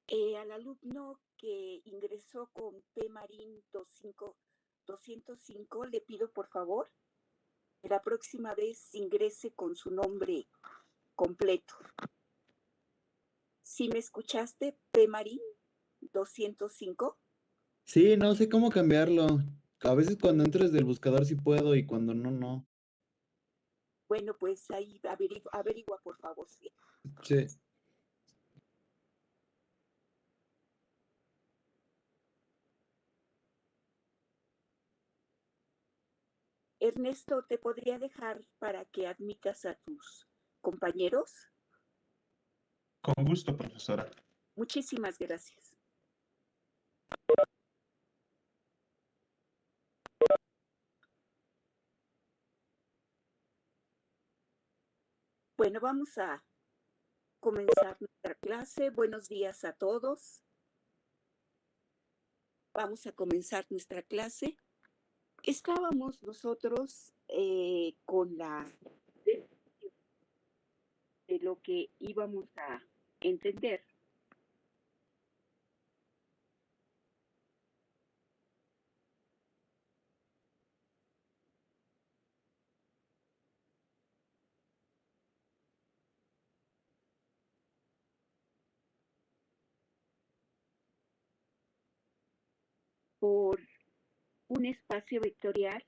Al alumno que ingresó con P. Marín 205, le pido por favor que la próxima vez ingrese con su nombre completo. ¿Sí me escuchaste, P. Marín 205? Sí, no sé cómo cambiarlo. A veces cuando entro desde el buscador sí puedo y cuando no, no. Bueno, pues ahí averigua por favor. Sí. Sí. Ernesto, ¿te podría dejar para que admitas a tus compañeros? Con gusto, profesora. Muchísimas gracias. Bueno, vamos a comenzar nuestra clase. Buenos días a todos. Vamos a comenzar nuestra clase. Estábamos nosotros con la de lo que íbamos a entender. Por un espacio vectorial.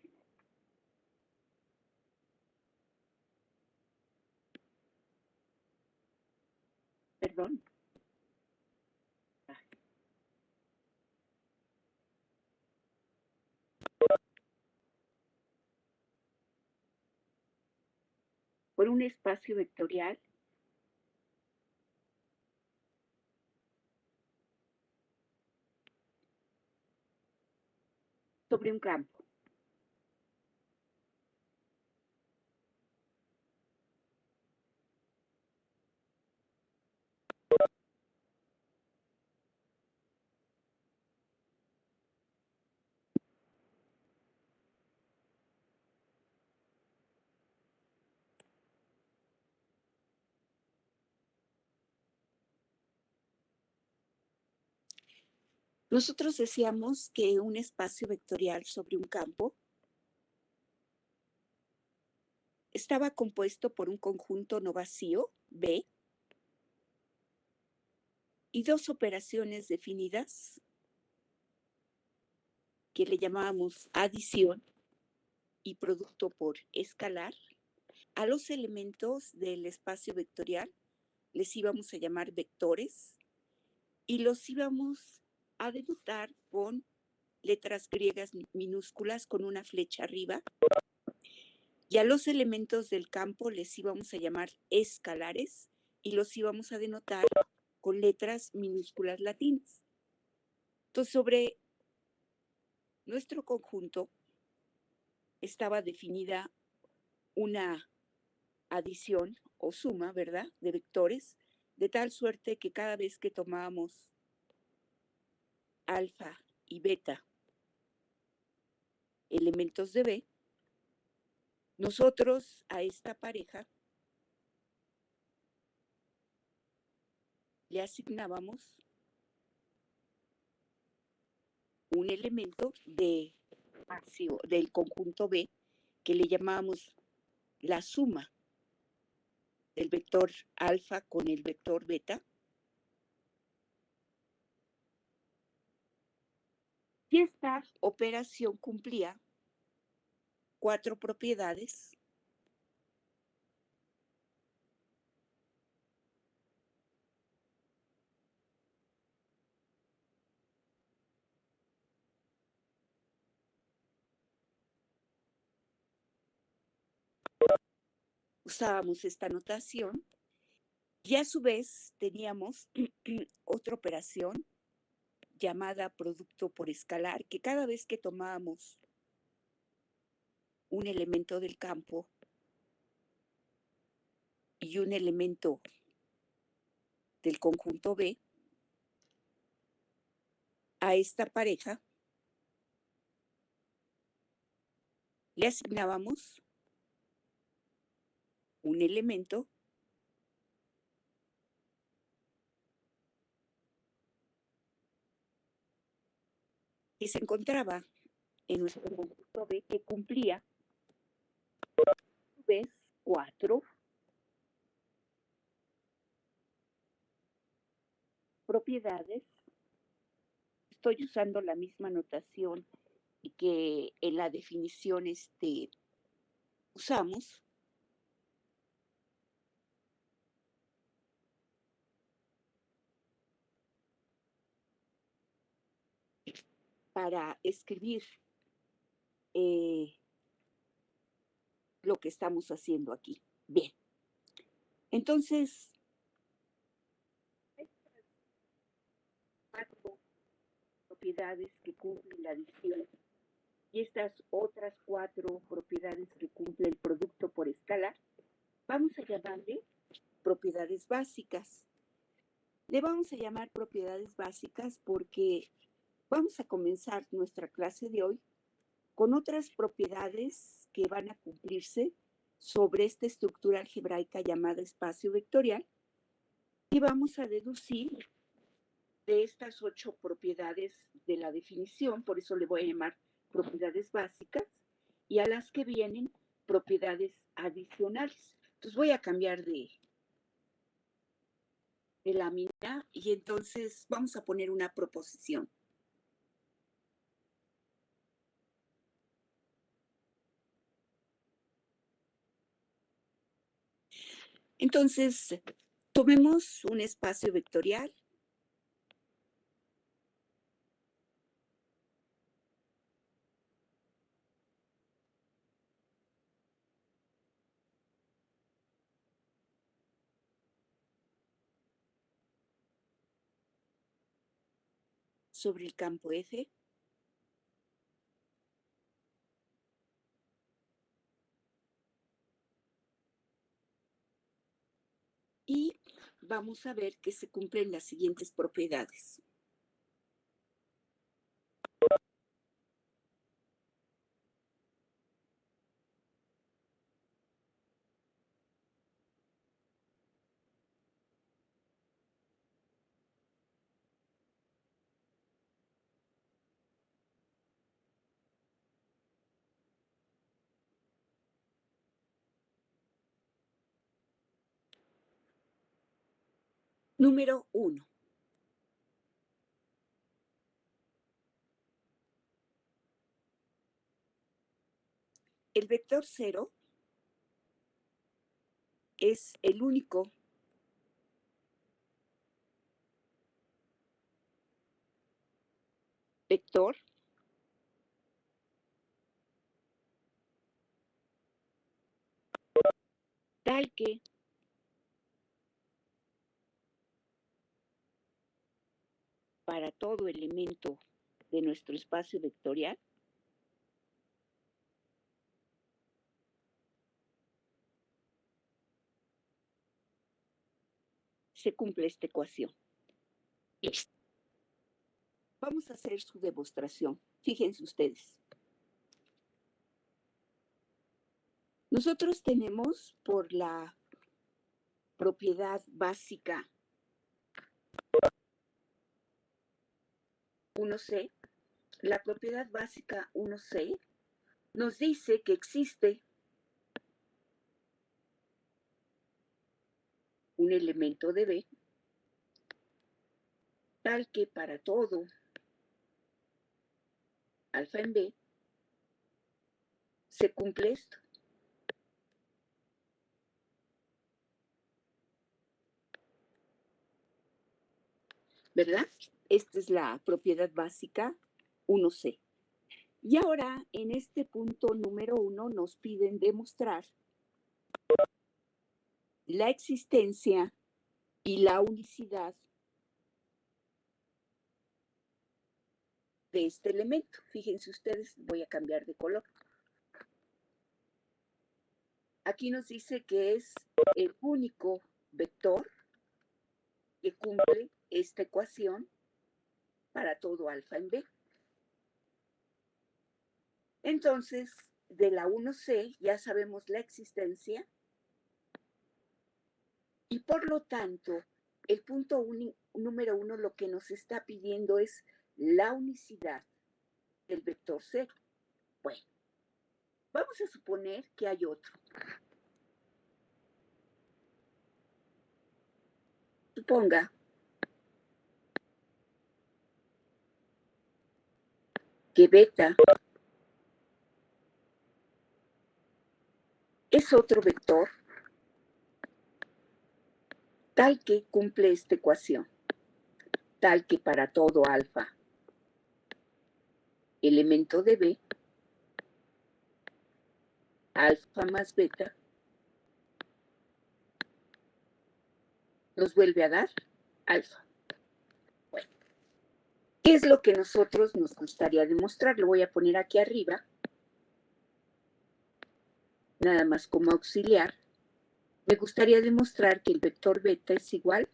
Perdón. Por un espacio vectorial sobre un campo. Nosotros decíamos que un espacio vectorial sobre un campo estaba compuesto por un conjunto no vacío, B, y dos operaciones definidas que le llamábamos adición y producto por escalar. A los elementos del espacio vectorial les íbamos a llamar vectores y los íbamos a denotar con letras griegas minúsculas con una flecha arriba. Y a los elementos del campo les íbamos a llamar escalares y los íbamos a denotar con letras minúsculas latinas. Entonces, sobre nuestro conjunto estaba definida una adición o suma, ¿verdad?, de vectores, de tal suerte que cada vez que tomábamos alfa y beta, elementos de B, nosotros a esta pareja le asignábamos un elemento del conjunto B que le llamábamos la suma del vector alfa con el vector beta. Y esta operación cumplía 4 propiedades. Usábamos esta notación y a su vez teníamos otra operación llamada producto por escalar, que cada vez que tomábamos un elemento del campo y un elemento del conjunto B, a esta pareja le asignábamos un elemento y se encontraba en nuestro conjunto B que cumplía vez 4 propiedades. Estoy usando la misma notación que en la definición usamos. Para escribir lo que estamos haciendo aquí. Bien. Entonces, estas 4 propiedades que cumplen la adición y estas otras 4 propiedades que cumple el producto por escalar, vamos a llamarle propiedades básicas. Le vamos a llamar propiedades básicas porque vamos a comenzar nuestra clase de hoy con otras propiedades que van a cumplirse sobre esta estructura algebraica llamada espacio vectorial y vamos a deducir de estas 8 propiedades de la definición, por eso le voy a llamar propiedades básicas, y a las que vienen propiedades adicionales. Entonces voy a cambiar de lámina y entonces vamos a poner una proposición. Entonces, tomemos un espacio vectorial. Sobre el campo F. Y vamos a ver que se cumplen las siguientes propiedades. Número 1. El vector 0 es el único vector tal que para todo elemento de nuestro espacio vectorial se cumple esta ecuación. Vamos a hacer su demostración. Fíjense ustedes. Nosotros tenemos por la propiedad básica 1C, la propiedad básica 1C nos dice que existe un elemento de B tal que para todo alfa en B se cumple esto. ¿Verdad? Esta es la propiedad básica 1C. Y ahora, en este punto número 1, nos piden demostrar la existencia y la unicidad de este elemento. Fíjense ustedes, voy a cambiar de color. Aquí nos dice que es el único vector que cumple esta ecuación para todo alfa en B. Entonces, de la 1C ya sabemos la existencia y por lo tanto, el punto número 1 lo que nos está pidiendo es la unicidad del vector 0. Bueno, vamos a suponer que hay otro. Suponga que beta es otro vector tal que cumple esta ecuación, tal que para todo alfa, elemento de B, alfa más beta, nos vuelve a dar alfa. Bueno, ¿qué es lo que nosotros nos gustaría demostrar? Lo voy a poner aquí arriba, nada más como auxiliar. Me gustaría demostrar que el vector beta es igual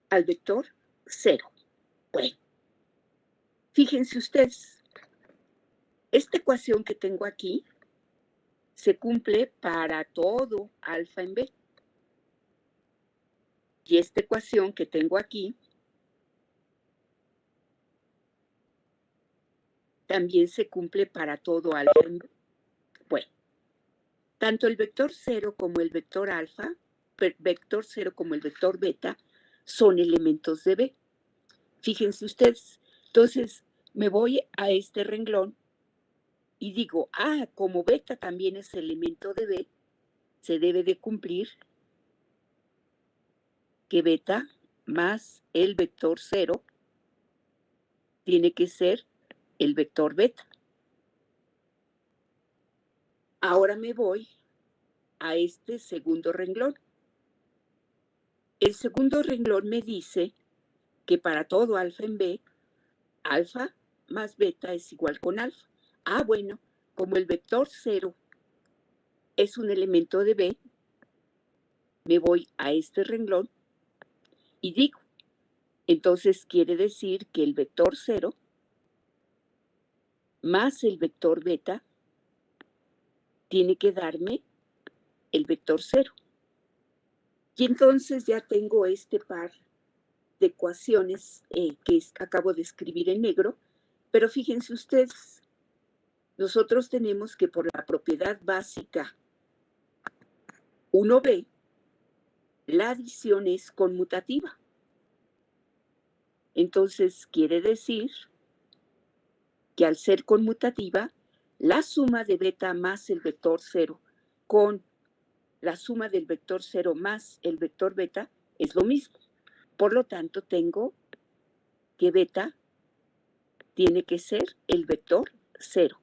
al vector 0. Bueno, fíjense ustedes, esta ecuación que tengo aquí se cumple para todo alfa en B. Y esta ecuación que tengo aquí también se cumple para todo alfa en B. Bueno, tanto el vector 0 como el vector alfa, vector 0 como el vector beta, son elementos de B. Fíjense ustedes, entonces me voy a este renglón y digo, como beta también es elemento de B, se debe de cumplir que beta más el vector 0 tiene que ser el vector beta. Ahora me voy a este segundo renglón. El segundo renglón me dice que para todo alfa en B, alfa más beta es igual con alfa. Bueno, como el vector 0 es un elemento de B, me voy a este renglón y digo, entonces quiere decir que el vector 0 más el vector beta tiene que darme el vector 0. Y entonces ya tengo este par de ecuaciones que acabo de escribir en negro, pero fíjense ustedes, nosotros tenemos que por la propiedad básica 1b, la adición es conmutativa. Entonces quiere decir que al ser conmutativa, la suma de beta más el vector 0 con la suma del vector 0 más el vector beta es lo mismo. Por lo tanto, tengo que beta tiene que ser el vector 0.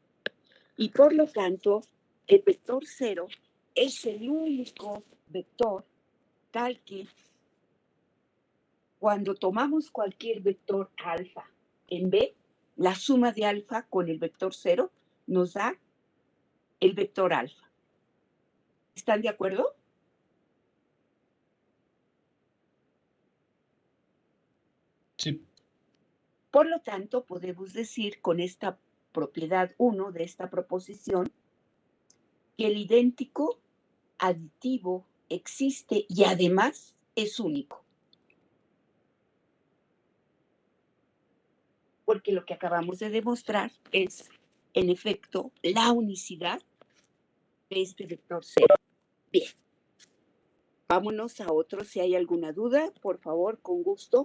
Y por lo tanto, el vector 0 es el único vector tal que cuando tomamos cualquier vector alfa en B, la suma de alfa con el vector 0 nos da el vector alfa. ¿Están de acuerdo? Sí. Por lo tanto, podemos decir con esta propiedad 1 de esta proposición que el idéntico aditivo existe y además es único. Porque lo que acabamos de demostrar es, en efecto, la unicidad de este vector 0. Bien. Vámonos a otro. Si hay alguna duda, por favor, con gusto,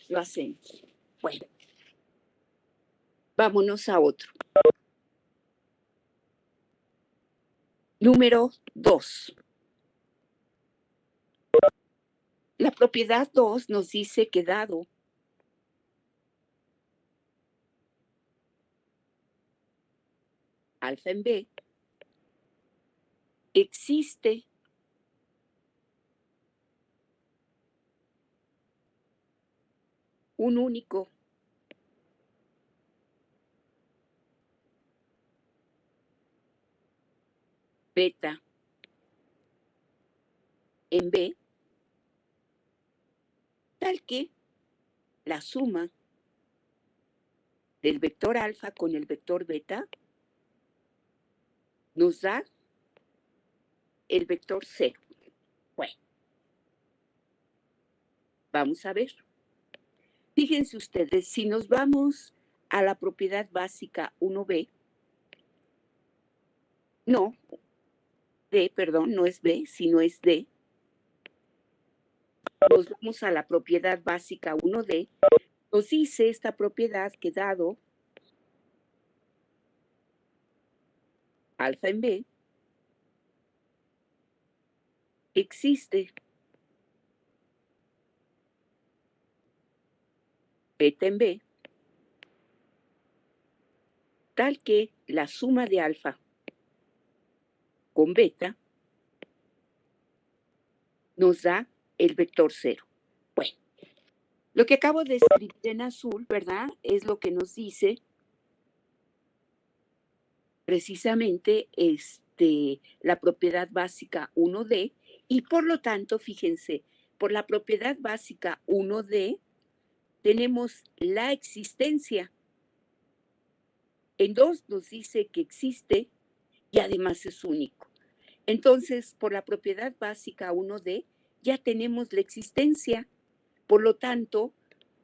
lo hacemos. Bueno, vámonos a otro. Número 2. La propiedad 2 nos dice que dado alfa en B, existe un único beta en B, tal que la suma del vector alfa con el vector beta nos da el vector 0. Bueno, Vamos a ver. Fíjense ustedes, si nos vamos a la propiedad básica 1b, no, D, perdón, no es B, sino es D. Nos vamos a la propiedad básica 1D. Nos dice esta propiedad que dado alfa en B, existe beta en B, tal que la suma de alfa con beta nos da el vector 0. Bueno, lo que acabo de escribir en azul, ¿verdad? Es lo que nos dice precisamente la propiedad básica 1D, y por lo tanto, fíjense, por la propiedad básica 1D tenemos la existencia. En 2 nos dice que existe y además es único. Entonces, por la propiedad básica 1D ya tenemos la existencia. Por lo tanto,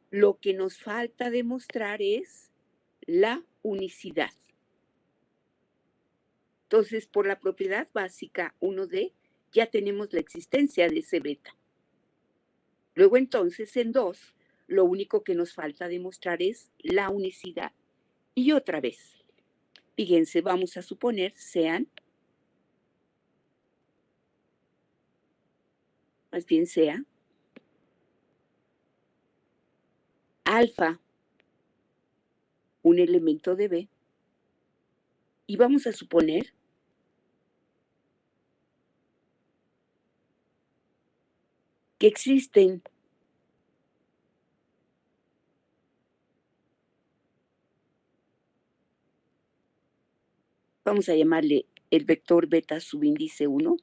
lo que nos falta demostrar es la unicidad. Entonces, por la propiedad básica 1D, ya tenemos la existencia de ese beta. Luego, entonces, en 2, lo único que nos falta demostrar es la unicidad. Y otra vez, fíjense, vamos a suponer sean, más bien sea, alfa, un elemento de B, y vamos a suponer que existen vamos a llamarle el vector beta subíndice 1,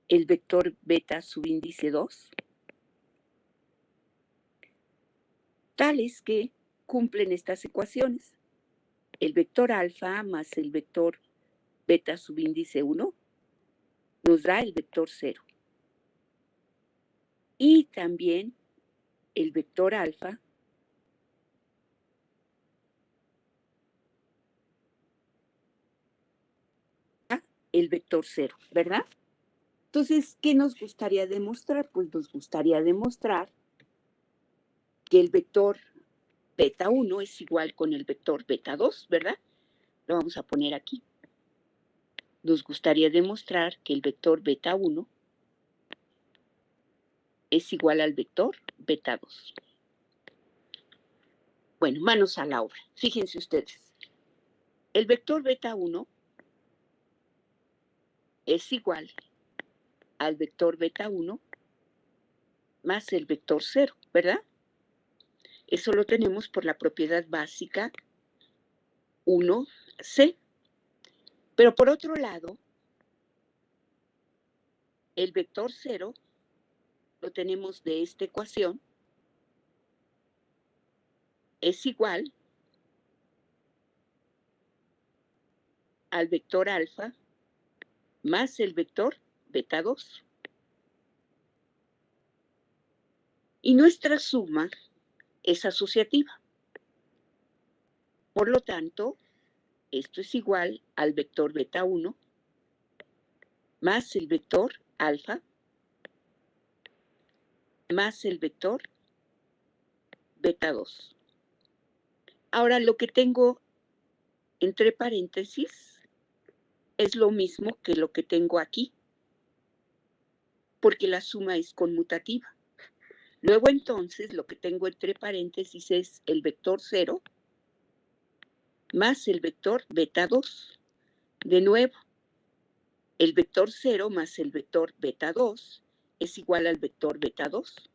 el vector beta subíndice 2, tales que cumplen estas ecuaciones. El vector alfa más el vector beta subíndice 1 nos da el vector 0. Y también el vector alfa el vector 0, ¿verdad? Entonces, ¿qué nos gustaría demostrar? Pues nos gustaría demostrar que el vector beta 1 es igual con el vector beta 2, ¿verdad? Lo vamos a poner aquí. Nos gustaría demostrar que el vector beta 1 es igual al vector beta 2. Bueno, manos a la obra. Fíjense ustedes. El vector beta 1 es igual al vector beta 1 más el vector 0, ¿verdad? Eso lo tenemos por la propiedad básica 1C. Pero por otro lado, el vector 0 lo tenemos de esta ecuación, es igual al vector alfa más el vector beta 2. Y nuestra suma es asociativa. Por lo tanto, esto es igual al vector beta 1 más el vector alfa más el vector beta 2. Ahora, lo que tengo entre paréntesis es lo mismo que lo que tengo aquí, porque la suma es conmutativa. Luego, entonces, lo que tengo entre paréntesis es el vector 0 más el vector beta 2. De nuevo, el vector 0 más el vector beta 2 es igual al vector beta 2.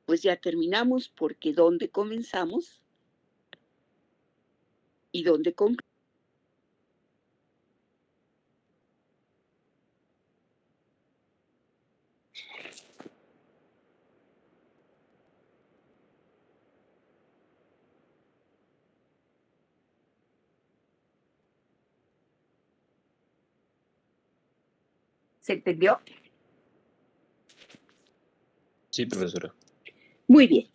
Pues ya terminamos, porque ¿dónde comenzamos? ¿Y dónde concluimos? ¿Se entendió? Sí, profesora. Muy bien.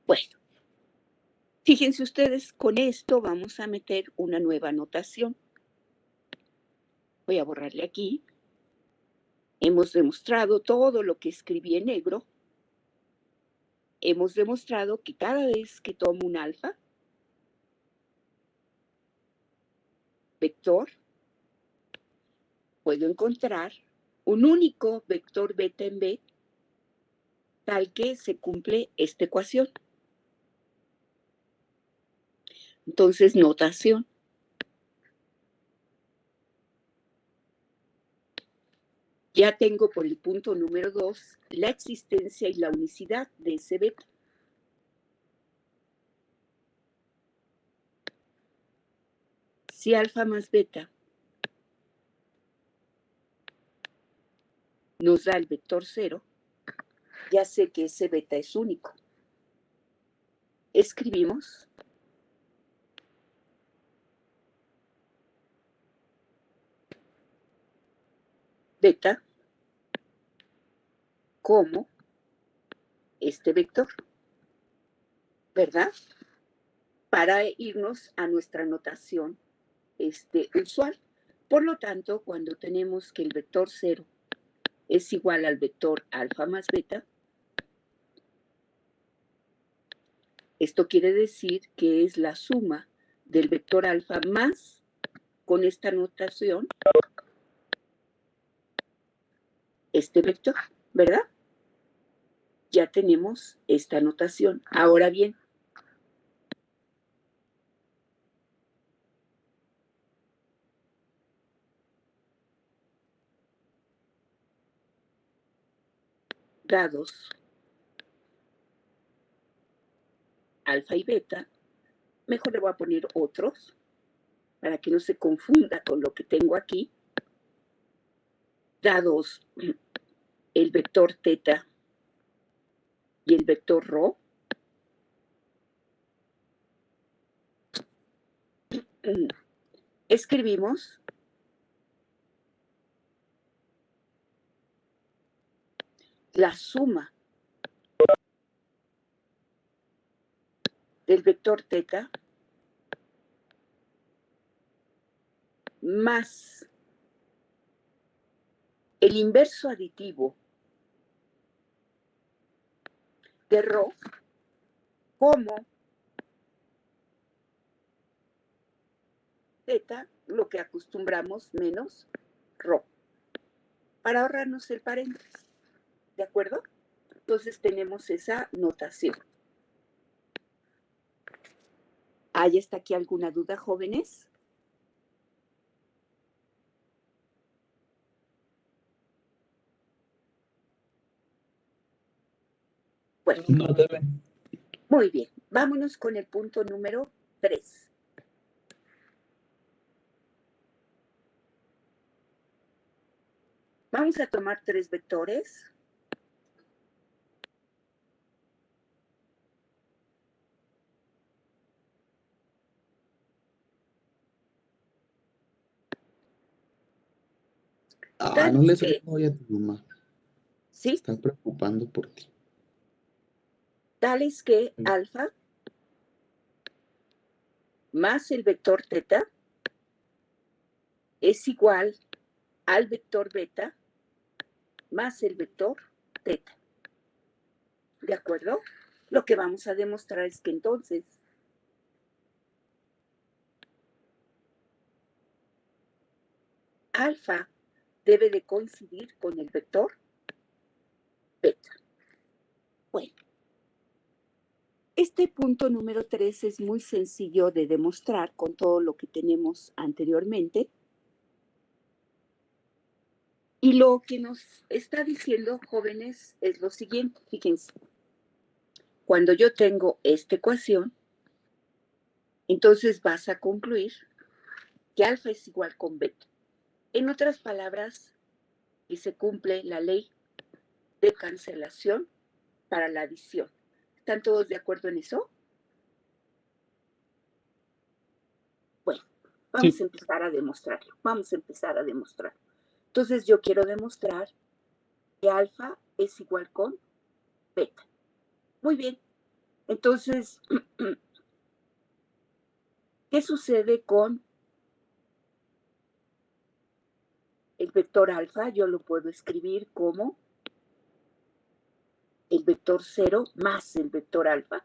Bueno, fíjense ustedes, con esto vamos a meter una nueva anotación. Voy a borrarle aquí. Hemos demostrado todo lo que escribí en negro. Hemos demostrado que cada vez que tomo un alfa, vector, puedo encontrar un único vector beta en B, tal que se cumple esta ecuación. Entonces, notación. Ya tengo por el punto número 2 la existencia y la unicidad de ese beta. Si alfa más beta nos da el vector 0, ya sé que ese beta es único. Escribimos beta como este vector, ¿verdad? Para irnos a nuestra notación usual. Por lo tanto, cuando tenemos que el vector 0 es igual al vector alfa más beta, esto quiere decir que es la suma del vector alfa más, con esta notación, este vector, ¿verdad? Ya tenemos esta notación. Ahora bien, dados alfa y beta, mejor le voy a poner otros para que no se confunda con lo que tengo aquí. Dados el vector teta y el vector rho, escribimos la suma del vector teta más el inverso aditivo de rho como teta, lo que acostumbramos, menos rho, para ahorrarnos el paréntesis. ¿De acuerdo? Entonces tenemos esa notación. ¿Hay hasta aquí alguna duda, jóvenes? Bueno, No, debe. muy bien. Vámonos con el punto número 3. Vamos a tomar 3 vectores. No le Tales des que, hoy a tu mamá. Se ¿sí? está preocupando por ti. Tales que alfa más el vector teta es igual al vector beta más el vector teta. ¿De acuerdo? Lo que vamos a demostrar es que entonces alfa debe de coincidir con el vector beta. Bueno, este punto número 3 es muy sencillo de demostrar con todo lo que tenemos anteriormente. Y lo que nos está diciendo, jóvenes, es lo siguiente. Fíjense, cuando yo tengo esta ecuación, entonces vas a concluir que alfa es igual con beta. En otras palabras, que se cumple la ley de cancelación para la adición. ¿Están todos de acuerdo en eso? Bueno, vamos Sí. a empezar a demostrarlo. Vamos a empezar a demostrarlo. Entonces yo quiero demostrar que alfa es igual con beta. Muy bien. Entonces, ¿qué sucede con el vector alfa? Yo lo puedo escribir como el vector 0 más el vector alfa,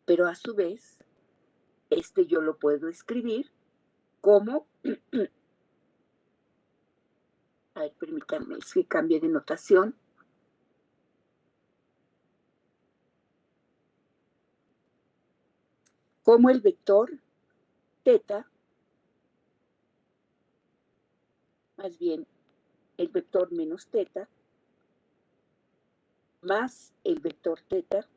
pero a su vez, yo lo puedo escribir como, a ver, permítanme, es que cambie de notación, como el vector teta, más bien el vector menos teta, más el vector teta,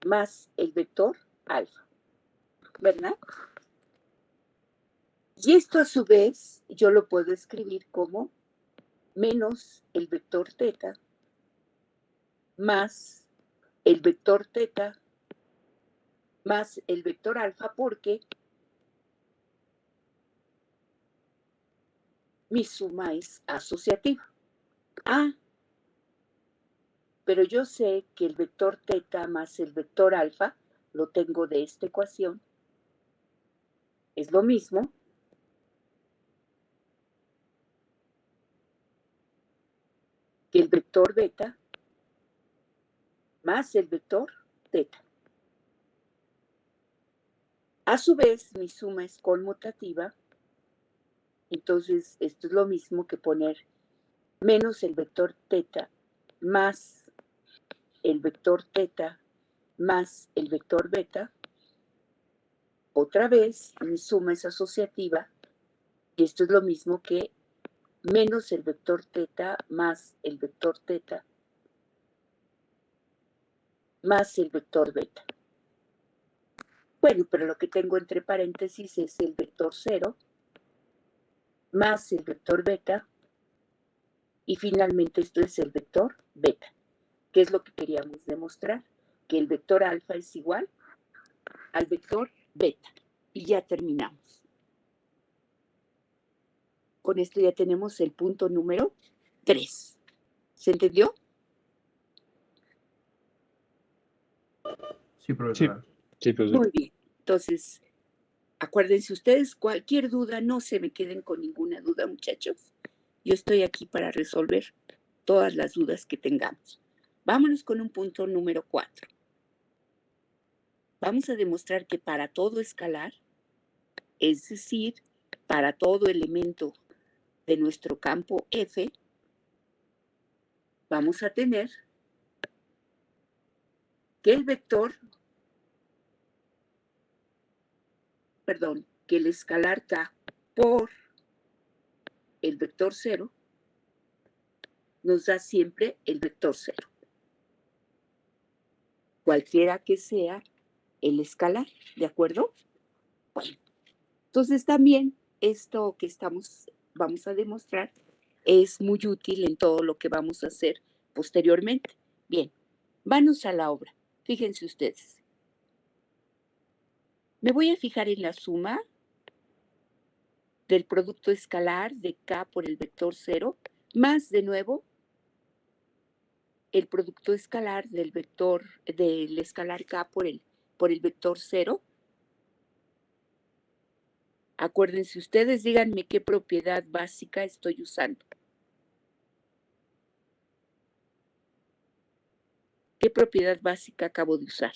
más el vector alfa, ¿verdad? Y esto a su vez yo lo puedo escribir como menos el vector teta más el vector teta más el vector alfa, porque mi suma es asociativa. Ah, pero yo sé que el vector teta más el vector alfa lo tengo de esta ecuación. Es lo mismo que el vector beta más el vector teta. A su vez, mi suma es conmutativa, entonces esto es lo mismo que poner menos el vector teta más el vector teta más el vector beta. Otra vez, mi suma es asociativa, y esto es lo mismo que menos el vector teta más el vector teta más el vector beta. Bueno, pero lo que tengo entre paréntesis es el vector 0 más el vector beta, y finalmente esto es el vector beta, que es lo que queríamos demostrar, que el vector alfa es igual al vector beta. Y ya terminamos. Con esto ya tenemos el punto número 3. ¿Se entendió? Sí, profesora. Sí, profesor. Muy bien. Entonces, acuérdense ustedes, cualquier duda, no se me queden con ninguna duda, muchachos. Yo estoy aquí para resolver todas las dudas que tengamos. Vámonos con un punto número 4. Vamos a demostrar que para todo escalar, es decir, para todo elemento de nuestro campo F, vamos a tener que el vector, perdón, que el escalar K por el vector 0 nos da siempre el vector 0. Cualquiera que sea el escalar, ¿de acuerdo? Bueno, entonces también esto que vamos a demostrar es muy útil en todo lo que vamos a hacer posteriormente. Bien, manos a la obra. Fíjense ustedes. Me voy a fijar en la suma del producto escalar de K por el vector 0, más de nuevo el producto escalar del escalar K por el vector 0. Acuérdense ustedes, díganme qué propiedad básica estoy usando. ¿Qué propiedad básica acabo de usar?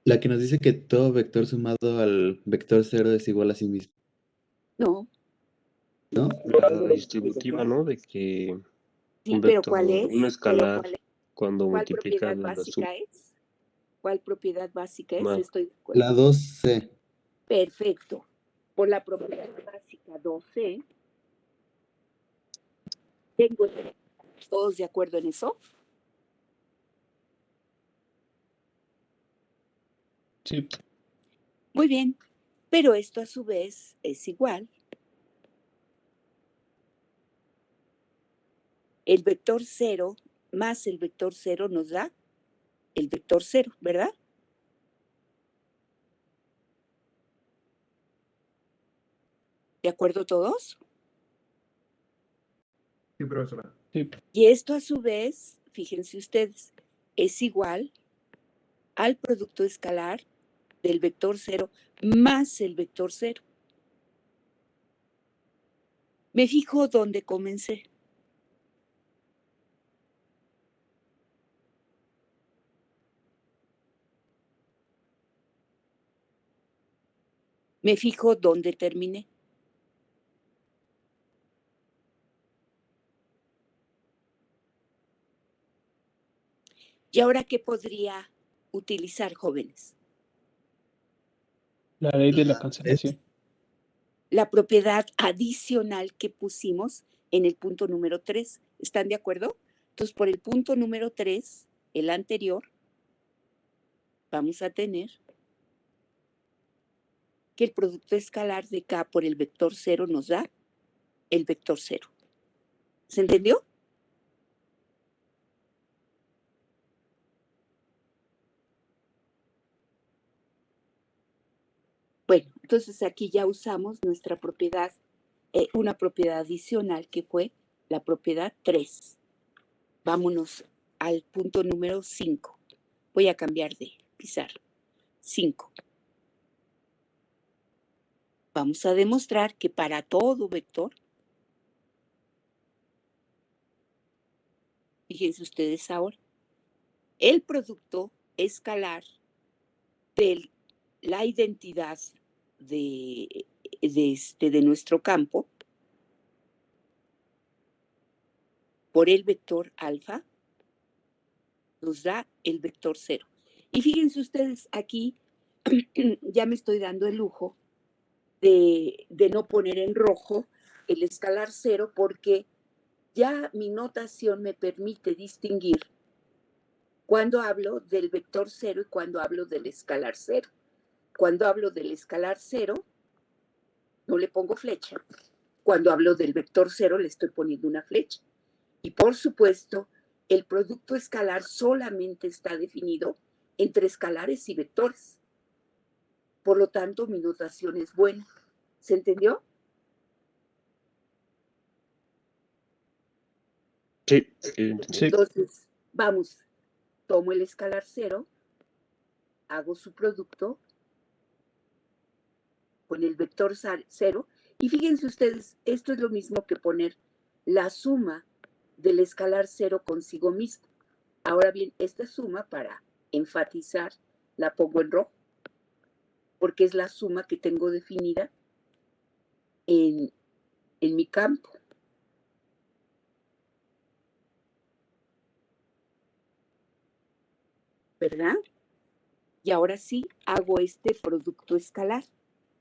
La que nos dice que todo vector sumado al vector 0 es igual a sí mismo, No. ¿no? La distributiva, ¿no? De que Sí, un pero vector, ¿cuál es? un escalar, cuando ¿Cuál multiplicas propiedad la suma. básica es? ¿Cuál propiedad básica es? Ma. Estoy de acuerdo. La 2C. Perfecto. Por la propiedad básica 2C, tengo todos de acuerdo en eso. Sí. Muy bien, pero esto a su vez es igual. El vector 0 más el vector 0 nos da el vector 0, ¿verdad? ¿De acuerdo todos? Sí, profesora. Sí. Y esto a su vez, fíjense ustedes, es igual al producto escalar del vector 0 más el vector 0. Me fijo dónde comencé. Me fijo dónde terminé. ¿Y ahora qué podría utilizar, jóvenes? La ley de la cancelación. La propiedad adicional que pusimos en el punto número 3. ¿Están de acuerdo? Entonces, por el punto número 3, el anterior, vamos a tener que el producto escalar de K por el vector 0 nos da el vector 0. ¿Se entendió? Bueno, entonces aquí ya usamos nuestra propiedad, una propiedad adicional que fue la propiedad 3. Vámonos al punto número 5. Voy a cambiar de pizarra. 5. Vamos a demostrar que para todo vector, fíjense ustedes ahora, el producto escalar de la identidad de nuestro campo por el vector alfa nos da el vector 0. Y fíjense ustedes, aquí ya me estoy dando el lujo de no poner en rojo el escalar 0 porque ya mi notación me permite distinguir cuando hablo del vector 0 y cuando hablo del escalar 0. Cuando hablo del escalar 0, no le pongo flecha. Cuando hablo del vector 0, le estoy poniendo una flecha. Y por supuesto, el producto escalar solamente está definido entre escalares y vectores. Por lo tanto, mi notación es buena. ¿Se entendió? Sí. Entonces, vamos, tomo el escalar 0, hago su producto con el vector 0, y fíjense ustedes, esto es lo mismo que poner la suma del escalar 0 consigo mismo. Ahora bien, esta suma, para enfatizar, la pongo en rojo, porque es la suma que tengo definida en mi campo. ¿Verdad? Y ahora sí, hago este producto escalar.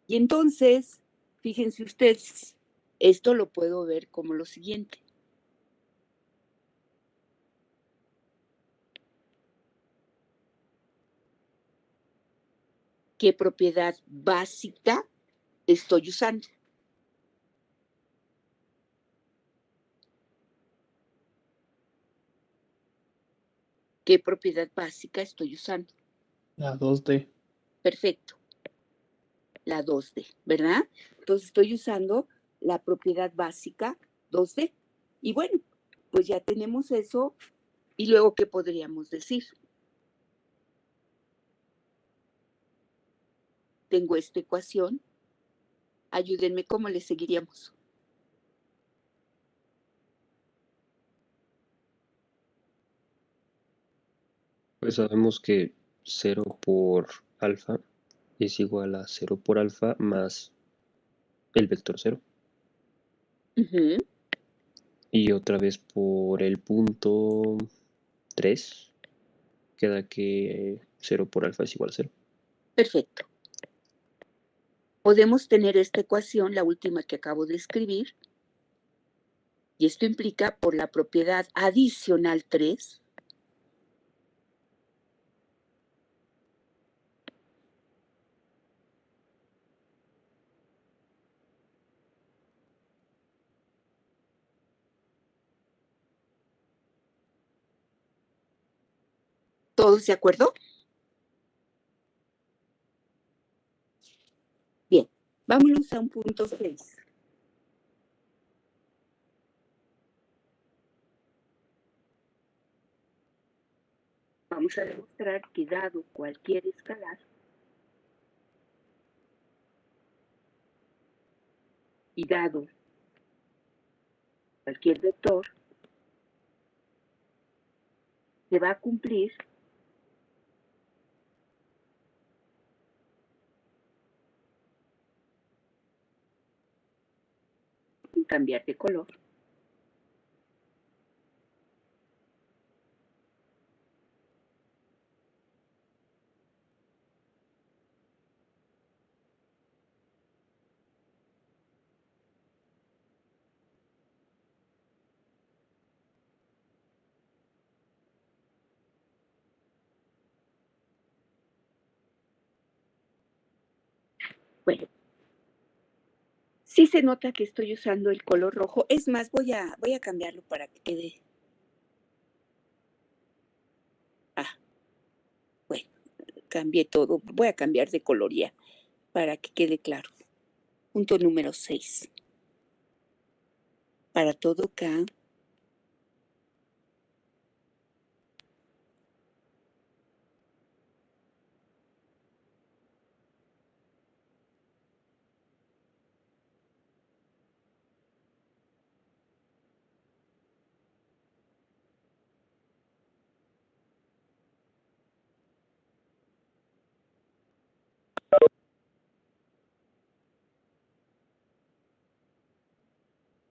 Y entonces, fíjense ustedes, esto lo puedo ver como lo siguiente. ¿Qué propiedad básica estoy usando? ¿Qué propiedad básica estoy usando? La 2D. Perfecto. La 2D, ¿verdad? Entonces estoy usando la propiedad básica 2D. Y bueno, pues ya tenemos eso. ¿Y luego qué podríamos decir? Tengo esta ecuación. Ayúdenme, ¿cómo le seguiríamos? Pues sabemos que 0 por alfa es igual a 0 por alfa más el vector 0. Uh-huh. Y otra vez por el punto 3 queda que 0 por alfa es igual a 0. Perfecto. Podemos tener esta ecuación, la última que acabo de escribir, y esto implica por la propiedad adicional 3, ¿todos de acuerdo? Bien, vámonos a un punto 6. Vamos a demostrar que dado cualquier escalar y dado cualquier vector, se va a cumplir sin cambiar de color. Bueno, sí se nota que estoy usando el color rojo. Es más, voy a cambiarlo para que quede. Bueno, cambié todo. Voy a cambiar de color ya para que quede claro. Punto número 6. Para todo K,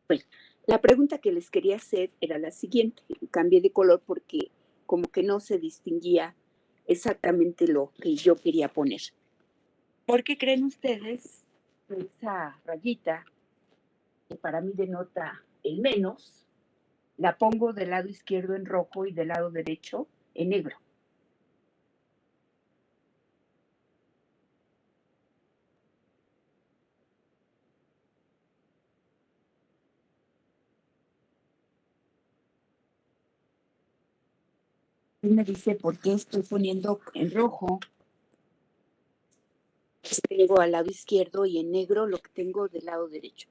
bueno, la pregunta que les quería hacer era la siguiente. Cambié de color porque como que no se distinguía exactamente lo que yo quería poner. ¿Por qué creen ustedes que esa rayita, que para mí denota el menos, la pongo del lado izquierdo en rojo y del lado derecho en negro? Y me dice por qué estoy poniendo en rojo. Tengo al lado izquierdo y en negro lo que tengo del lado derecho.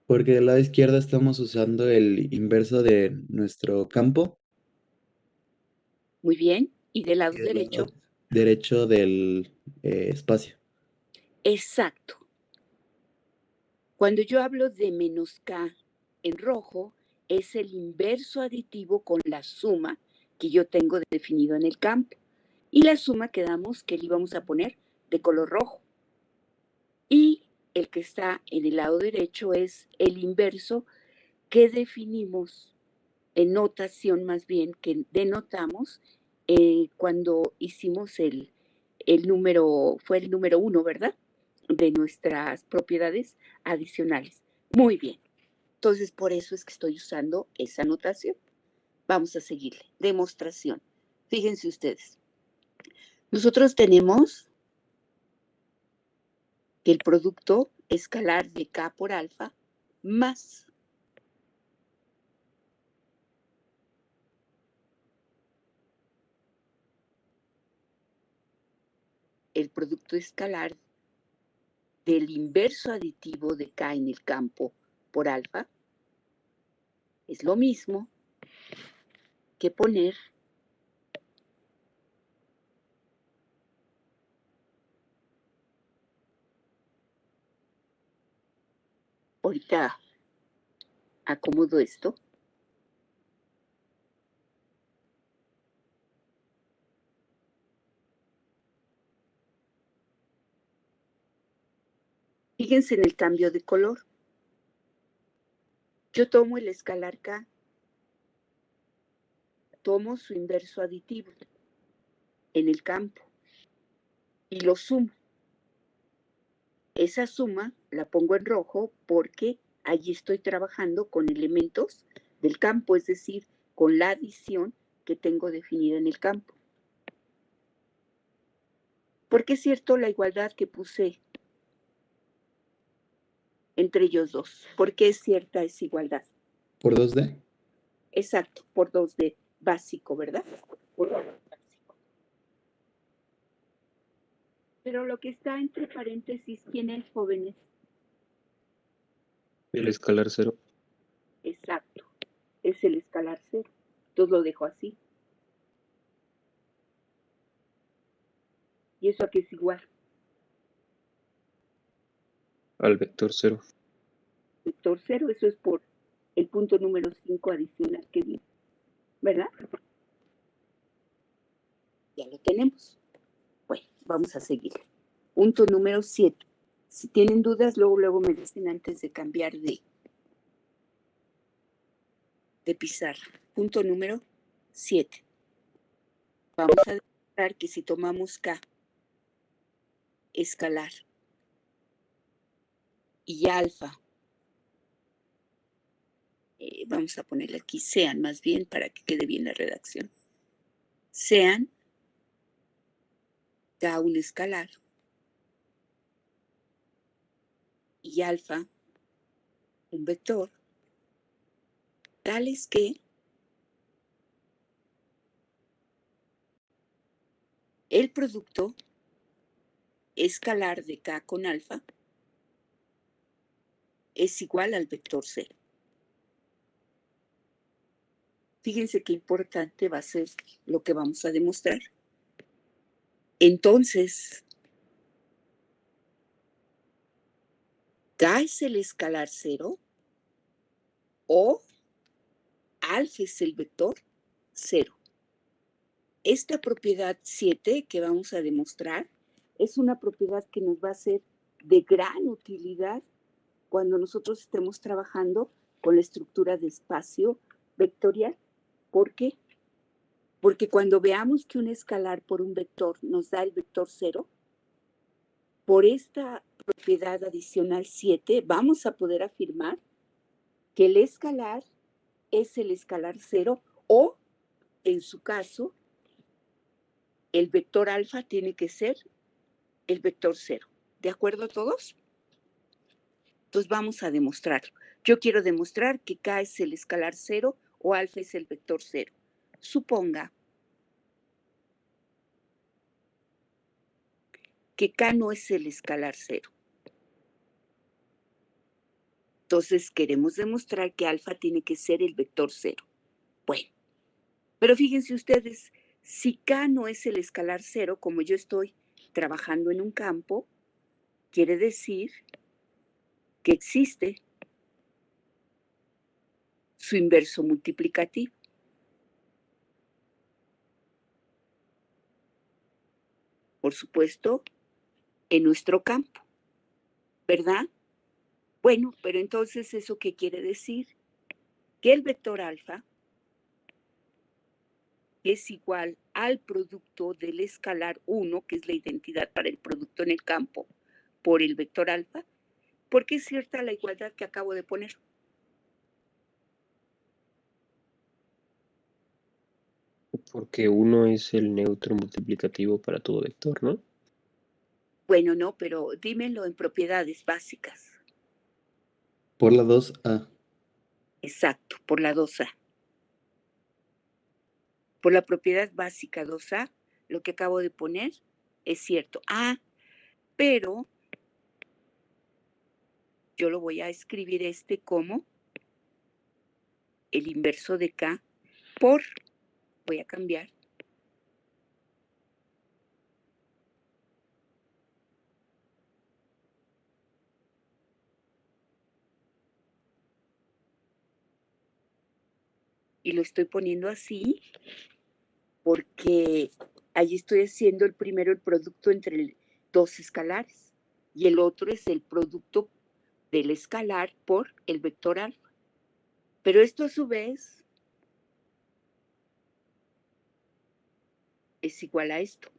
Porque del lado izquierdo estamos usando el inverso de nuestro campo Muy bien. Y del lado y del lado derecho, derecho del espacio. exacto. Cuando yo hablo de menos K en rojo, es el inverso aditivo con la suma que yo tengo definido en el campo. Y la suma quedamos que le íbamos a poner de color rojo. Y el que está en el lado derecho es el inverso que definimos en notación, más bien que denotamos cuando hicimos el número, fue el número 1, ¿verdad? De nuestras propiedades adicionales. Muy bien. Entonces, por eso es que estoy usando esa notación. Vamos a seguirle. Demostración. Fíjense ustedes. Nosotros tenemos que el producto escalar de K por alfa más el producto escalar del inverso aditivo de K en el campo por alfa es lo mismo que poner ahorita acomodo esto. Fíjense en el cambio de color. Yo tomo el escalar K, tomo su inverso aditivo en el campo y lo sumo. Esa suma la pongo en rojo porque allí estoy trabajando con elementos del campo, es decir, con la adición que tengo definida en el campo. ¿Por qué es cierto la igualdad que puse entre ellos dos? ¿Por qué es cierta esa igualdad? ¿Por 2D? Exacto, por 2D básico, ¿verdad? Por 2D básico. Pero lo que está entre paréntesis, ¿quién es, jóvenes? El escalar 0. Exacto, es el escalar 0. Entonces lo dejo así. ¿Y eso aquí es igual? Al vector 0. Vector 0, eso es por el punto número 5 adicional que viene, ¿verdad? Ya lo tenemos. Bueno, vamos a seguir. Punto número 7. Si tienen dudas, luego me dicen antes de cambiar de pizarra. Punto número 7. Vamos a demostrar que si tomamos K escalar y alfa, vamos a ponerle aquí sean más bien para que quede bien la redacción. Sean K un escalar y alfa un vector, tales que el producto escalar de K con alfa es igual al vector 0. Fíjense qué importante va a ser lo que vamos a demostrar. Entonces, K es el escalar 0 o alfa es el vector 0. Esta propiedad 7 que vamos a demostrar es una propiedad que nos va a ser de gran utilidad cuando nosotros estemos trabajando con la estructura de espacio vectorial. ¿Por qué? Porque cuando veamos que un escalar por un vector nos da el vector 0, por esta propiedad adicional 7 vamos a poder afirmar que el escalar es el escalar 0 o, en su caso, el vector alfa tiene que ser el vector 0. ¿De acuerdo todos? Entonces vamos a demostrarlo. Yo quiero demostrar que K es el escalar 0 o alfa es el vector 0. Suponga que K no es el escalar 0. Entonces queremos demostrar que alfa tiene que ser el vector 0. Bueno, pero fíjense ustedes, si K no es el escalar 0, como yo estoy trabajando en un campo, quiere decir que existe su inverso multiplicativo. Por supuesto, en nuestro campo, ¿verdad? Bueno, pero entonces, ¿eso qué quiere decir? Que el vector alfa es igual al producto del escalar 1, que es la identidad para el producto en el campo, por el vector alfa, porque es cierta la igualdad que acabo de poner. Porque 1 es el neutro multiplicativo para todo vector, ¿no? Bueno, no, pero dímelo en propiedades básicas. Por la 2A. Exacto, por la 2A. Por la propiedad básica 2A, lo que acabo de poner es cierto. Ah, pero yo lo voy a escribir como el inverso de K por, voy a cambiar, y lo estoy poniendo así porque allí estoy haciendo el producto entre dos escalares y el otro es el producto del escalar por el vector alfa. Pero esto a su vez es igual a esto.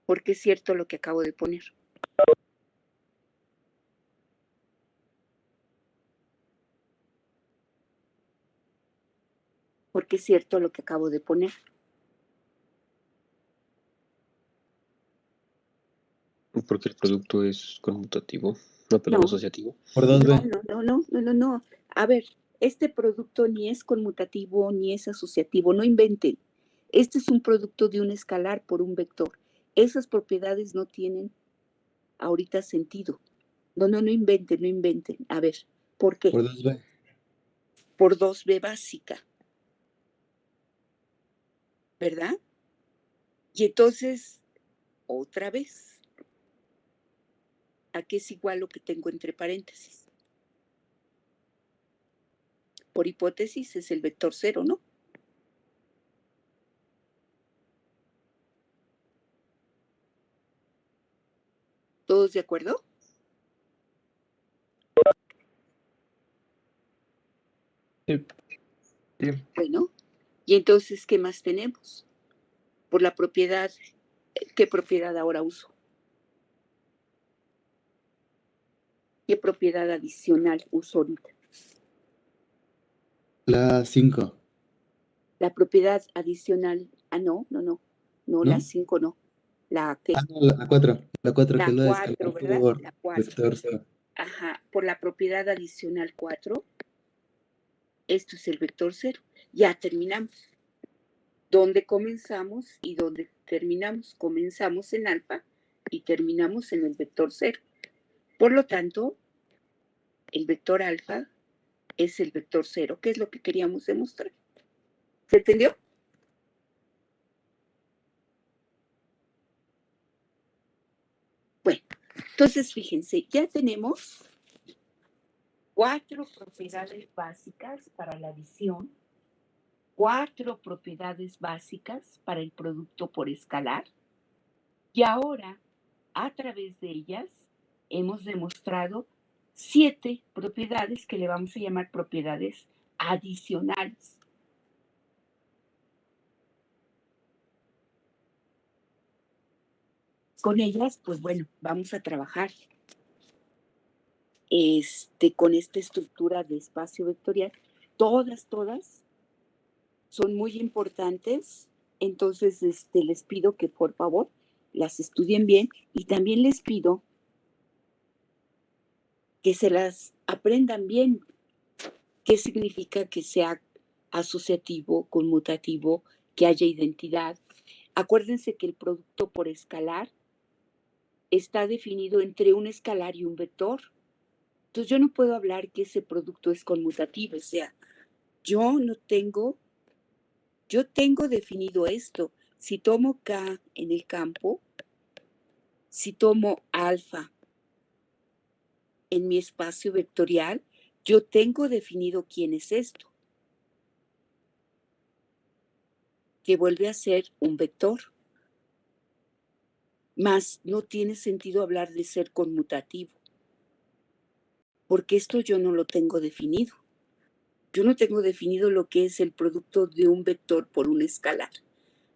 Porque es cierto lo que acabo de poner. Porque es cierto lo que acabo de poner. Porque el producto es conmutativo, no, perdón, No. asociativo. Por 2B. No. A ver, este producto ni es conmutativo ni es asociativo, no inventen. Este es un producto de un escalar por un vector. Esas propiedades no tienen ahorita sentido. No inventen, no inventen. A ver, ¿por qué? Por 2B. Por 2B básica, ¿verdad? Y entonces, otra vez, ¿a qué es igual lo que tengo entre paréntesis? Por hipótesis es el vector 0, ¿no? ¿Todos de acuerdo? Sí. Sí. Bueno, y entonces, ¿qué más tenemos? Por la propiedad, ¿qué propiedad ahora uso? ¿Qué propiedad adicional uso ahorita? La 5. La propiedad adicional, no, la ¿No? 5 no. ¿La qué? No, la 4. La 4, que La es la de 4, escalar ¿verdad? por La 4. vector 0. Ajá, por la propiedad adicional 4, esto es el vector 0. Ya terminamos. ¿Dónde comenzamos y dónde terminamos? Comenzamos en alfa y terminamos en el vector 0. Por lo tanto, el vector alfa es el vector 0, que es lo que queríamos demostrar. ¿Se entendió? Bueno, entonces fíjense, ya tenemos 4 propiedades básicas para la adición, 4 propiedades básicas para el producto por escalar, y ahora, a través de ellas, hemos demostrado 7 propiedades que le vamos a llamar propiedades adicionales. Con ellas, pues bueno, vamos a trabajar con esta estructura de espacio vectorial. Todas son muy importantes. Entonces, les pido que por favor las estudien bien y también les pido que se las aprendan bien. ¿Qué significa que sea asociativo, conmutativo, que haya identidad? Acuérdense que el producto por escalar está definido entre un escalar y un vector. Entonces yo no puedo hablar que ese producto es conmutativo, o sea, yo tengo definido esto. Si tomo K en el campo, si tomo alfa en mi espacio vectorial, yo tengo definido quién es esto, que vuelve a ser un vector. Mas no tiene sentido hablar de ser conmutativo, porque esto yo no lo tengo definido. Yo no tengo definido lo que es el producto de un vector por un escalar.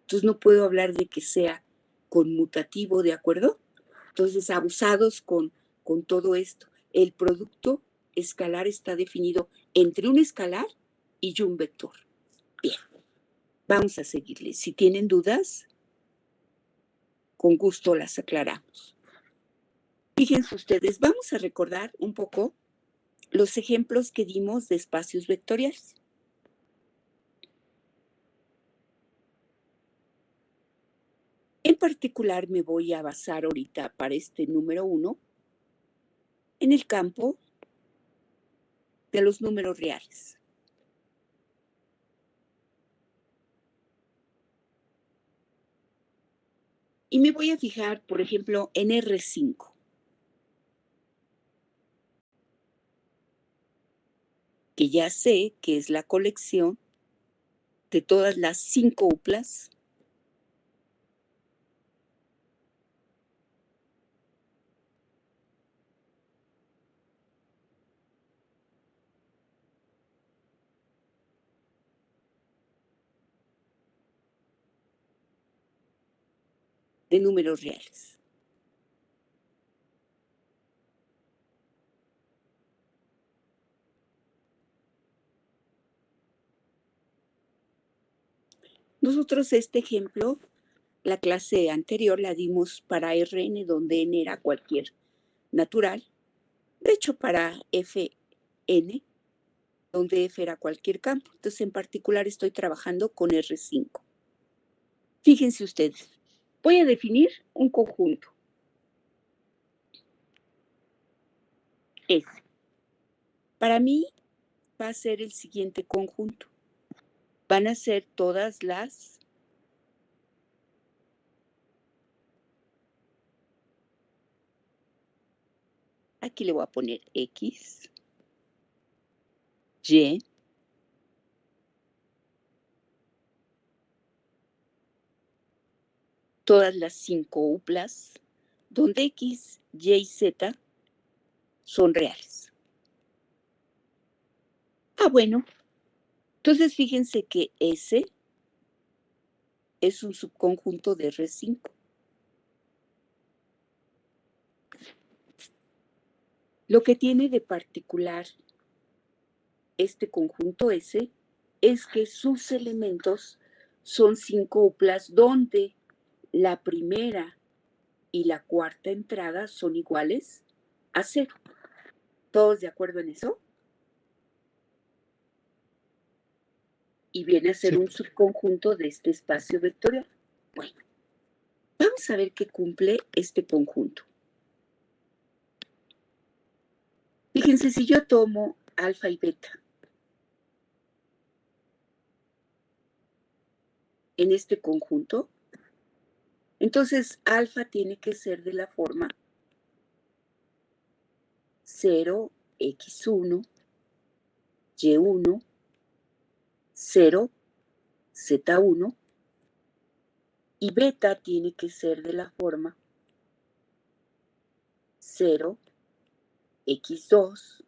Entonces no puedo hablar de que sea conmutativo, ¿de acuerdo? Entonces, abusados con todo esto. El producto escalar está definido entre un escalar y un vector. Bien, vamos a seguirle. Si tienen dudas, con gusto las aclaramos. Fíjense ustedes, vamos a recordar un poco los ejemplos que dimos de espacios vectoriales. En particular, me voy a basar ahorita para este número 1 en el campo de los números reales. Y me voy a fijar, por ejemplo, en R5. Que ya sé que es la colección de todas las 5 uplas de números reales. Nosotros este ejemplo, la clase anterior la dimos para Rn, donde n era cualquier natural. De hecho, para Fn, donde F era cualquier campo. Entonces, en particular, estoy trabajando con R5. Fíjense ustedes, voy a definir un conjunto. S. Para mí va a ser el siguiente conjunto. Van a ser todas las aquí le voy a poner X, Y, todas las 5 uplas, donde X, Y y Z son reales. Bueno. Entonces fíjense que S es un subconjunto de R5. Lo que tiene de particular este conjunto S es que sus elementos son 5 uplas donde la primera y la cuarta entrada son iguales a 0. ¿Todos de acuerdo en eso? Y viene a ser Sí. un subconjunto de este espacio vectorial. Bueno, vamos a ver qué cumple este conjunto. Fíjense, si yo tomo alfa y beta en este conjunto, entonces alfa tiene que ser de la forma 0, x1, y1, 0, z1, y beta tiene que ser de la forma 0, x2,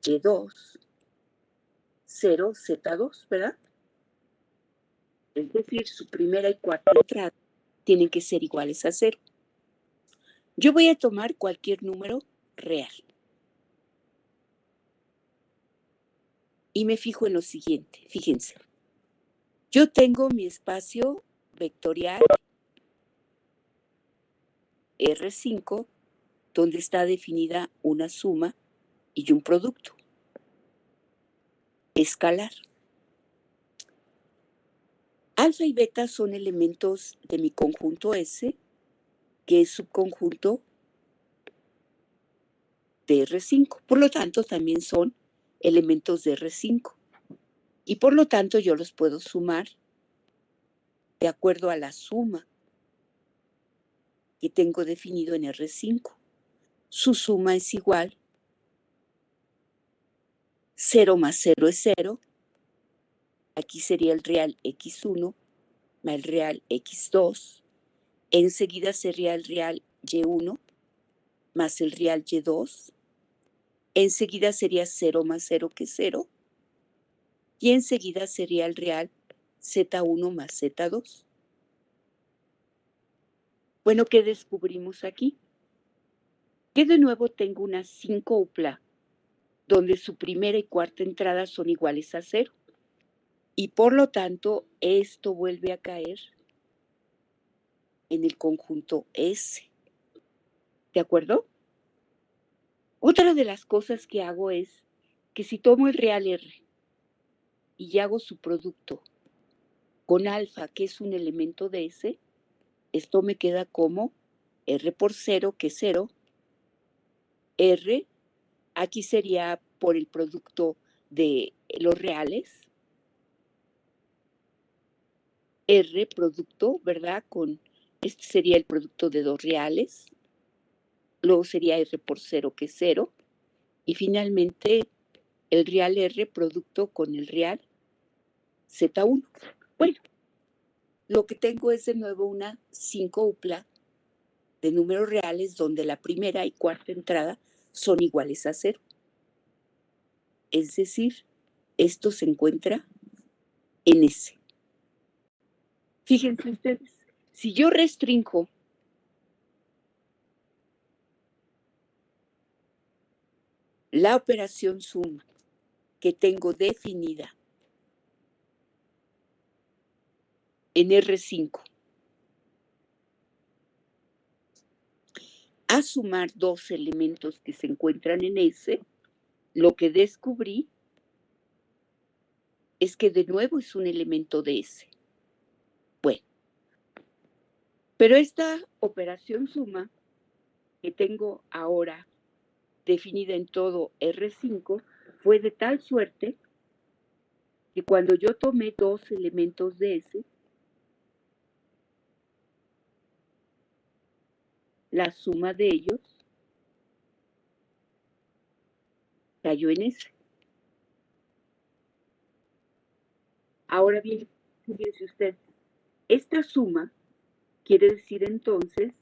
y2, 0, z2, ¿verdad? Es decir, su primera y cuarta entrada tienen que ser iguales a 0. Yo voy a tomar cualquier número real. Y me fijo en lo siguiente, fíjense. Yo tengo mi espacio vectorial R5, donde está definida una suma y un producto escalar. Alfa y beta son elementos de mi conjunto S, que es subconjunto de R5. Por lo tanto, también son elementos de R5. Y por lo tanto, yo los puedo sumar de acuerdo a la suma que tengo definido en R5. Su suma es igual, 0 más 0 es 0. Aquí sería el real x1 más el real x2. Enseguida sería el real y1 más el real y2. Enseguida sería 0 más 0 que es 0. Y enseguida sería el real z1 más z2. Bueno, ¿qué descubrimos aquí? Que de nuevo tengo una 5 upla, donde su primera y cuarta entrada son iguales a 0. Y por lo tanto, esto vuelve a caer en el conjunto S. ¿De acuerdo? Otra de las cosas que hago es que si tomo el real R y hago su producto con alfa, que es un elemento de S, esto me queda como R por 0, que es 0, R, aquí sería por el producto de los reales, R producto, ¿verdad? Este sería el producto de dos reales, luego sería R por 0, que es 0, y finalmente el real R producto con el real Z1. Bueno, lo que tengo es de nuevo una 5 upla de números reales donde la primera y cuarta entrada son iguales a 0. Es decir, esto se encuentra en S. Fíjense ustedes, si yo restringo la operación suma que tengo definida en R5 a sumar dos elementos que se encuentran en S, lo que descubrí es que de nuevo es un elemento de S. Bueno, pero esta operación suma que tengo ahora definida en todo R5, fue de tal suerte que cuando yo tomé dos elementos de S, la suma de ellos cayó en S. Ahora bien, fíjense usted, esta suma quiere decir entonces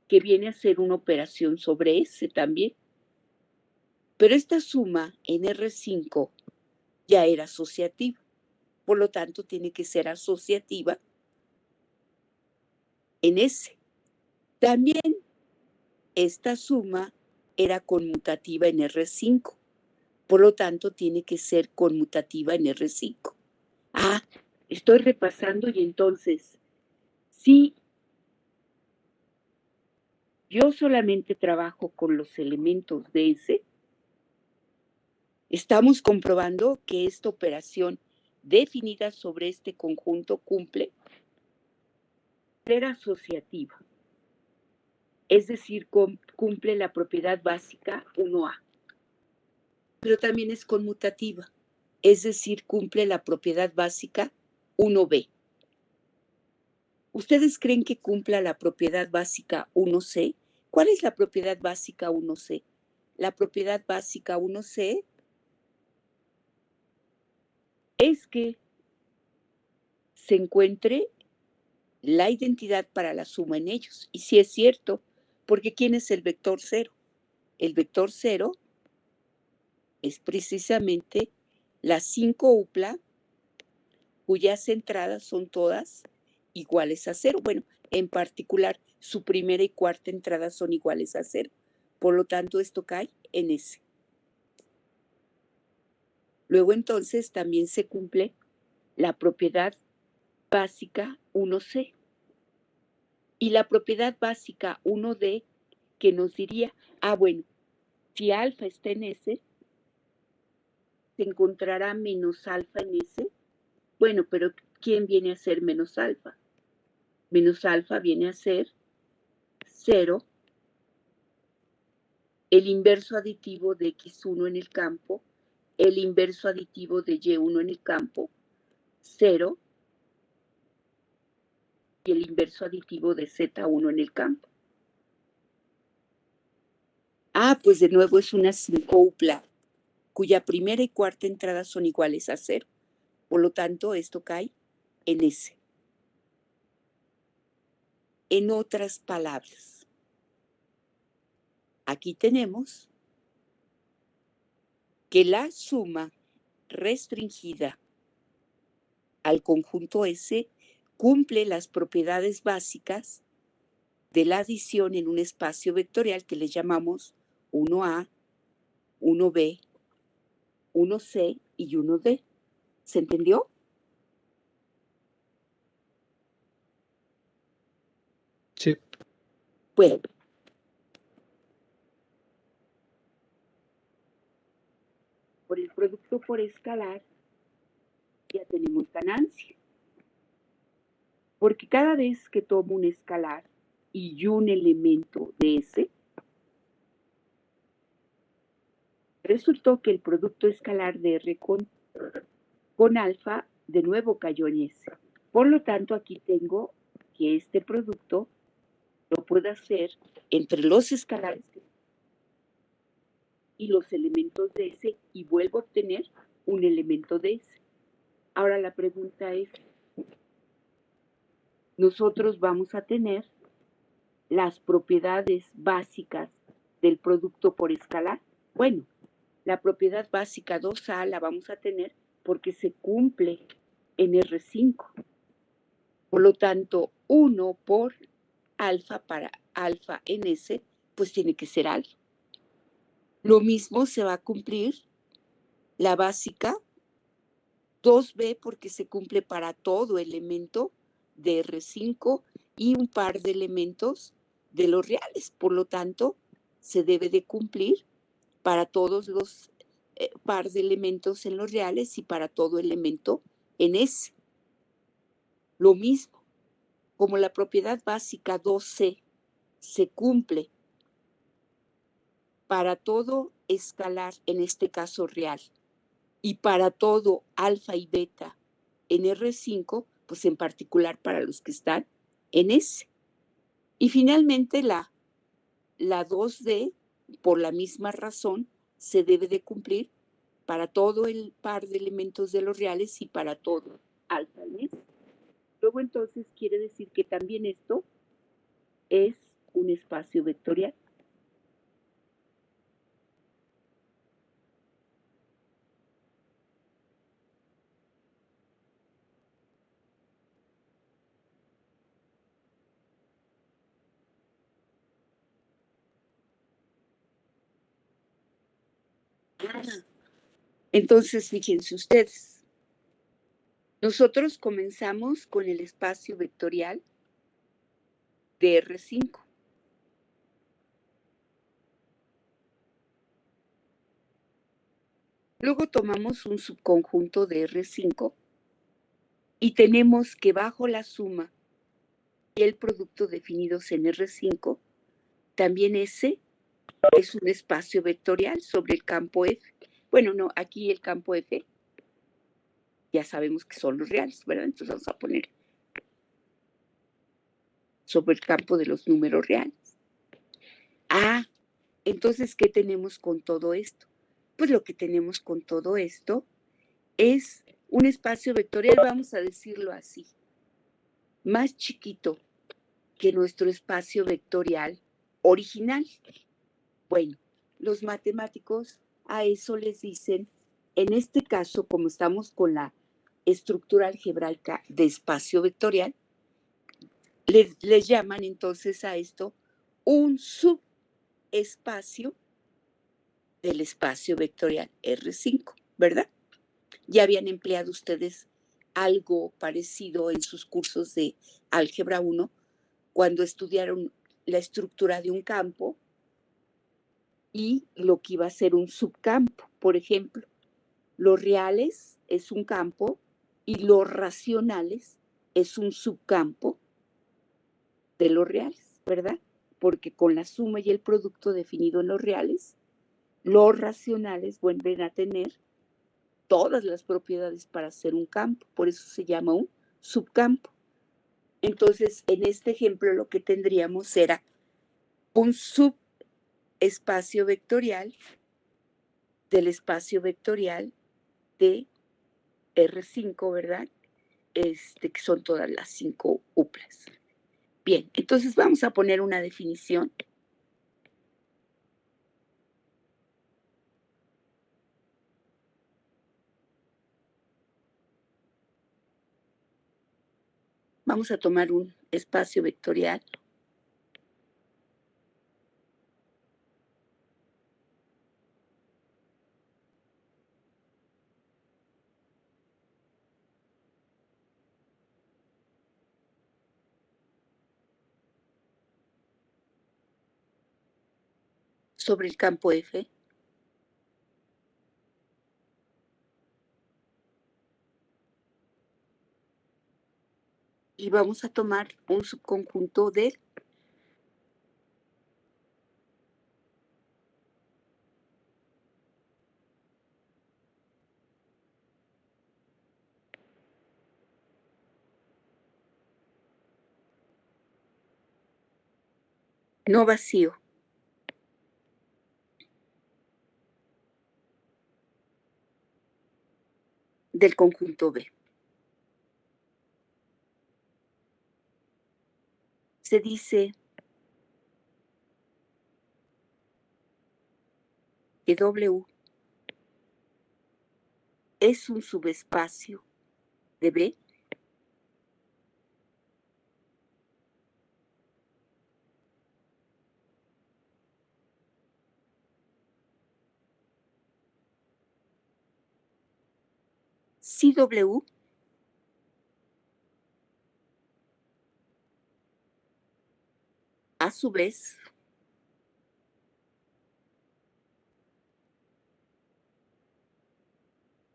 que viene a ser una operación sobre S también. Pero esta suma en R5 ya era asociativa. Por lo tanto, tiene que ser asociativa en S. También esta suma era conmutativa en R5. Por lo tanto, tiene que ser conmutativa en R5. Ah, estoy repasando y entonces, si yo solamente trabajo con los elementos de S, estamos comprobando que esta operación definida sobre este conjunto cumple ser asociativa, es decir, cumple la propiedad básica 1A, pero también es conmutativa, es decir, cumple la propiedad básica 1B. ¿Ustedes creen que cumpla la propiedad básica 1C? ¿Cuál es la propiedad básica 1C? La propiedad básica 1C es que se encuentre la identidad para la suma en ellos. Y sí es cierto, porque ¿quién es el vector 0? El vector 0 es precisamente la 5 upla cuyas entradas son todas iguales a 0. Bueno, en particular, su primera y cuarta entrada son iguales a 0. Por lo tanto, esto cae en S. Luego, entonces, también se cumple la propiedad básica 1C. Y la propiedad básica 1D que nos diría, bueno, si alfa está en S, se encontrará menos alfa en S. Bueno, pero ¿quién viene a ser menos alfa? Menos alfa viene a ser 0, el inverso aditivo de X1 en el campo, el inverso aditivo de Y1 en el campo, 0, y el inverso aditivo de Z1 en el campo. Pues de nuevo es una sincopla, cuya primera y cuarta entrada son iguales a 0. Por lo tanto, esto cae en S. En otras palabras, aquí tenemos que la suma restringida al conjunto S cumple las propiedades básicas de la adición en un espacio vectorial que le llamamos 1A, 1B, 1C y 1D. ¿Se entendió? Sí. Bueno. Por el producto por escalar ya tenemos ganancia. Porque cada vez que tomo un escalar y un elemento de S, resultó que el producto escalar de R con alfa de nuevo cayó en S. Por lo tanto, aquí tengo que este producto lo puedo hacer entre los escalares y los elementos de S y vuelvo a obtener un elemento de S. Ahora la pregunta es, nosotros vamos a tener las propiedades básicas del producto por escalar. Bueno, la propiedad básica 2A la vamos a tener porque se cumple en R5. Por lo tanto, 1 por alfa para alfa en S, pues tiene que ser alfa. Lo mismo se va a cumplir la básica 2B porque se cumple para todo elemento de R5 y un par de elementos de los reales. Por lo tanto, se debe de cumplir para todos los par de elementos en los reales y para todo elemento en S. Lo mismo, como la propiedad básica 2C se cumple para todo escalar, en este caso real, y para todo alfa y beta en R5, pues en particular para los que están en S. Y finalmente la 2D, por la misma razón, se debe de cumplir para todo el par de elementos de los reales y para todo alfa en S. Luego entonces quiere decir que también esto es un espacio vectorial. Entonces, fíjense ustedes, nosotros comenzamos con el espacio vectorial de R5. Luego tomamos un subconjunto de R5 y tenemos que bajo la suma y el producto definidos en R5, también ese es un espacio vectorial sobre el campo F. Bueno, no, aquí el campo F ya sabemos que son los reales, ¿verdad? Entonces vamos a poner sobre el campo de los números reales. Ah, entonces, ¿qué tenemos con todo esto? Pues lo que tenemos con todo esto es un espacio vectorial, vamos a decirlo así, más chiquito que nuestro espacio vectorial original. Bueno, los matemáticos a eso les dicen, en este caso, como estamos con la estructura algebraica de espacio vectorial, les llaman entonces a esto un subespacio del espacio vectorial R5, ¿verdad? Ya habían empleado ustedes algo parecido en sus cursos de álgebra 1 cuando estudiaron la estructura de un campo y lo que iba a ser un subcampo. Por ejemplo, los reales es un campo y los racionales es un subcampo de los reales, ¿verdad? Porque con la suma y el producto definido en los reales, los racionales vuelven a tener todas las propiedades para ser un campo, por eso se llama un subcampo. Entonces, en este ejemplo lo que tendríamos era un subespacio vectorial del espacio vectorial de R5, ¿verdad? Que son todas las 5 uplas. Bien, entonces vamos a poner una definición. Vamos a tomar un espacio vectorial sobre el campo F. Y vamos a tomar un subconjunto de no vacío. Del conjunto B. Se dice que W es un subespacio de B si W a su vez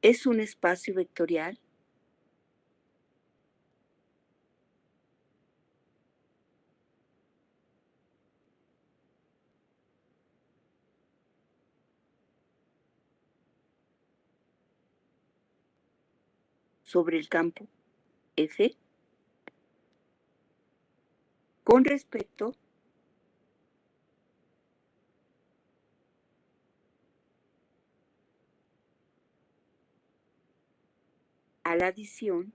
es un espacio vectorial sobre el campo F con respecto a la adición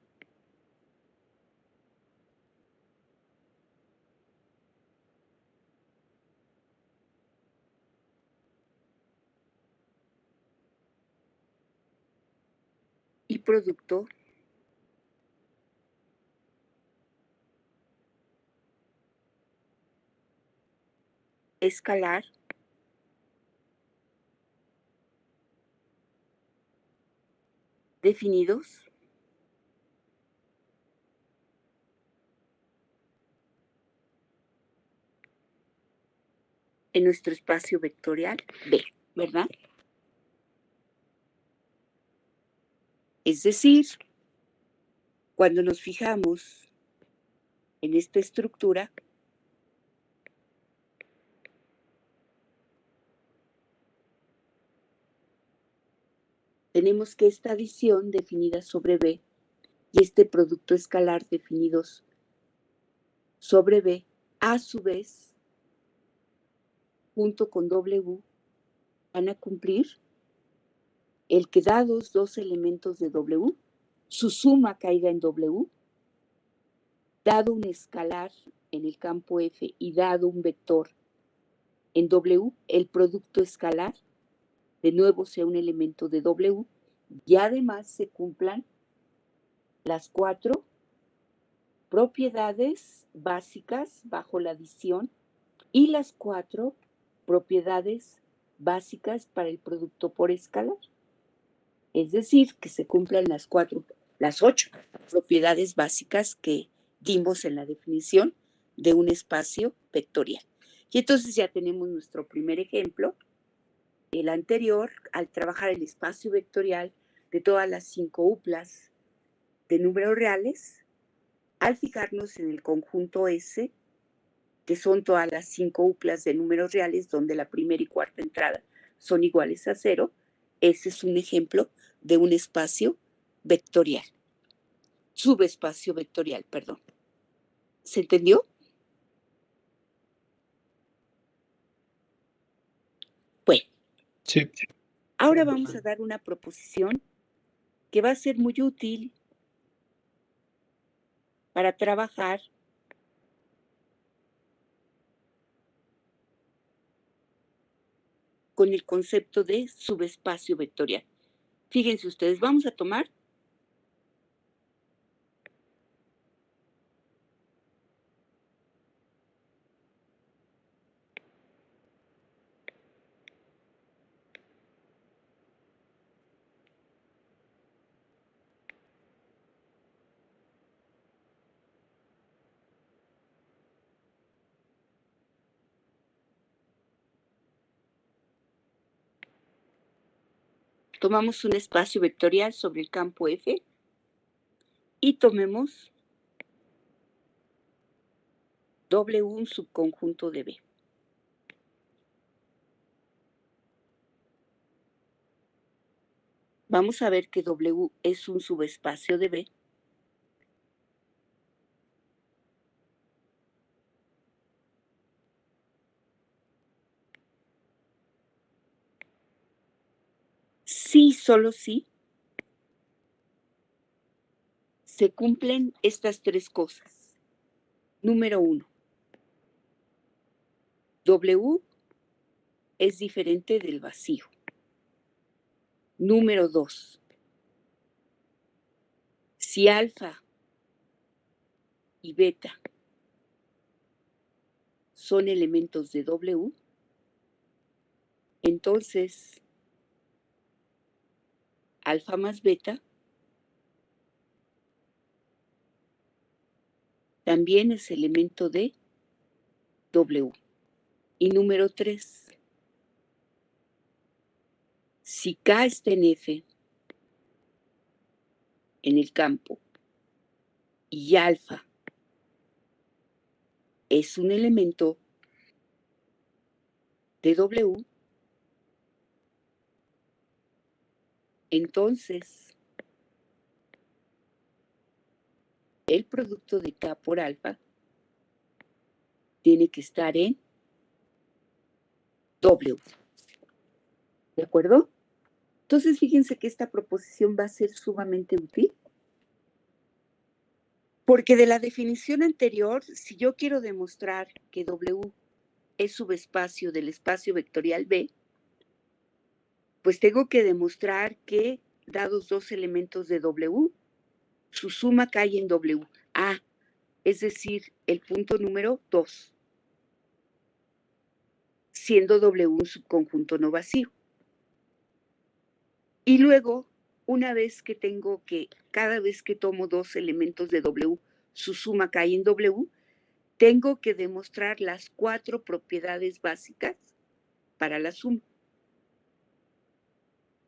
y producto escalar definidos en nuestro espacio vectorial B, ¿verdad? Es decir, cuando nos fijamos en esta estructura, tenemos que esta adición definida sobre B y este producto escalar definidos sobre B, a su vez, junto con W, van a cumplir el que dados dos elementos de W, su suma caiga en W, dado un escalar en el campo F y dado un vector en W, el producto escalar de nuevo sea un elemento de W y además se cumplan las 4 propiedades básicas bajo la adición y las 4 propiedades básicas para el producto por escalar. Es decir, que se cumplan las 8 propiedades básicas que dimos en la definición de un espacio vectorial. Y entonces ya tenemos nuestro primer ejemplo. El anterior, al trabajar el espacio vectorial de todas las 5 uplas de números reales, al fijarnos en el conjunto S, que son todas las 5 uplas de números reales, donde la primera y cuarta entrada son iguales a 0, ese es un ejemplo de un espacio vectorial. Subespacio vectorial, perdón. ¿Se entendió? Bueno. Sí. Ahora vamos a dar una proposición que va a ser muy útil para trabajar con el concepto de subespacio vectorial. Fíjense ustedes, vamos a tomar tomamos un espacio vectorial sobre el campo F y tomemos W un subconjunto de B. Vamos a ver que W es un subespacio de B. Sí, solo sí, se cumplen estas 3 cosas. Número 1, W es diferente del vacío. Número 2, si alfa y beta son elementos de W, entonces alfa más beta también es elemento de W. Y número 3, si K está en F, en el campo, y alfa es un elemento de W, entonces el producto de K por alfa tiene que estar en W. ¿De acuerdo? Entonces, fíjense que esta proposición va a ser sumamente útil, porque de la definición anterior, si yo quiero demostrar que W es subespacio del espacio vectorial B, pues tengo que demostrar que, dados dos elementos de W, su suma cae en W. Es decir, el punto número 2, siendo W un subconjunto no vacío. Y luego, una vez que tengo que, cada vez que tomo dos elementos de W, su suma cae en W, tengo que demostrar las 4 propiedades básicas para la suma.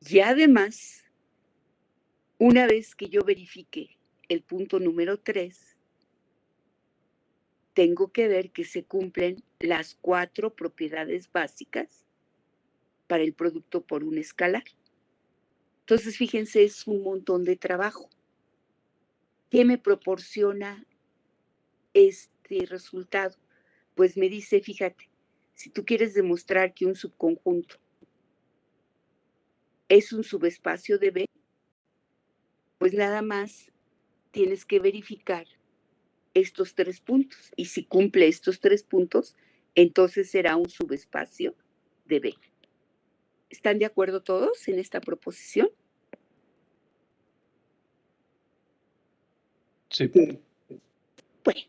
Y además, una vez que yo verifique el punto número 3, tengo que ver que se cumplen las 4 propiedades básicas para el producto por un escalar. Entonces, fíjense, es un montón de trabajo. ¿Qué me proporciona este resultado? Pues me dice, fíjate, si tú quieres demostrar que un subconjunto es un subespacio de B, pues nada más tienes que verificar estos 3 puntos. Y si cumple estos 3 puntos, entonces será un subespacio de B. ¿Están de acuerdo todos en esta proposición? Sí. Bueno,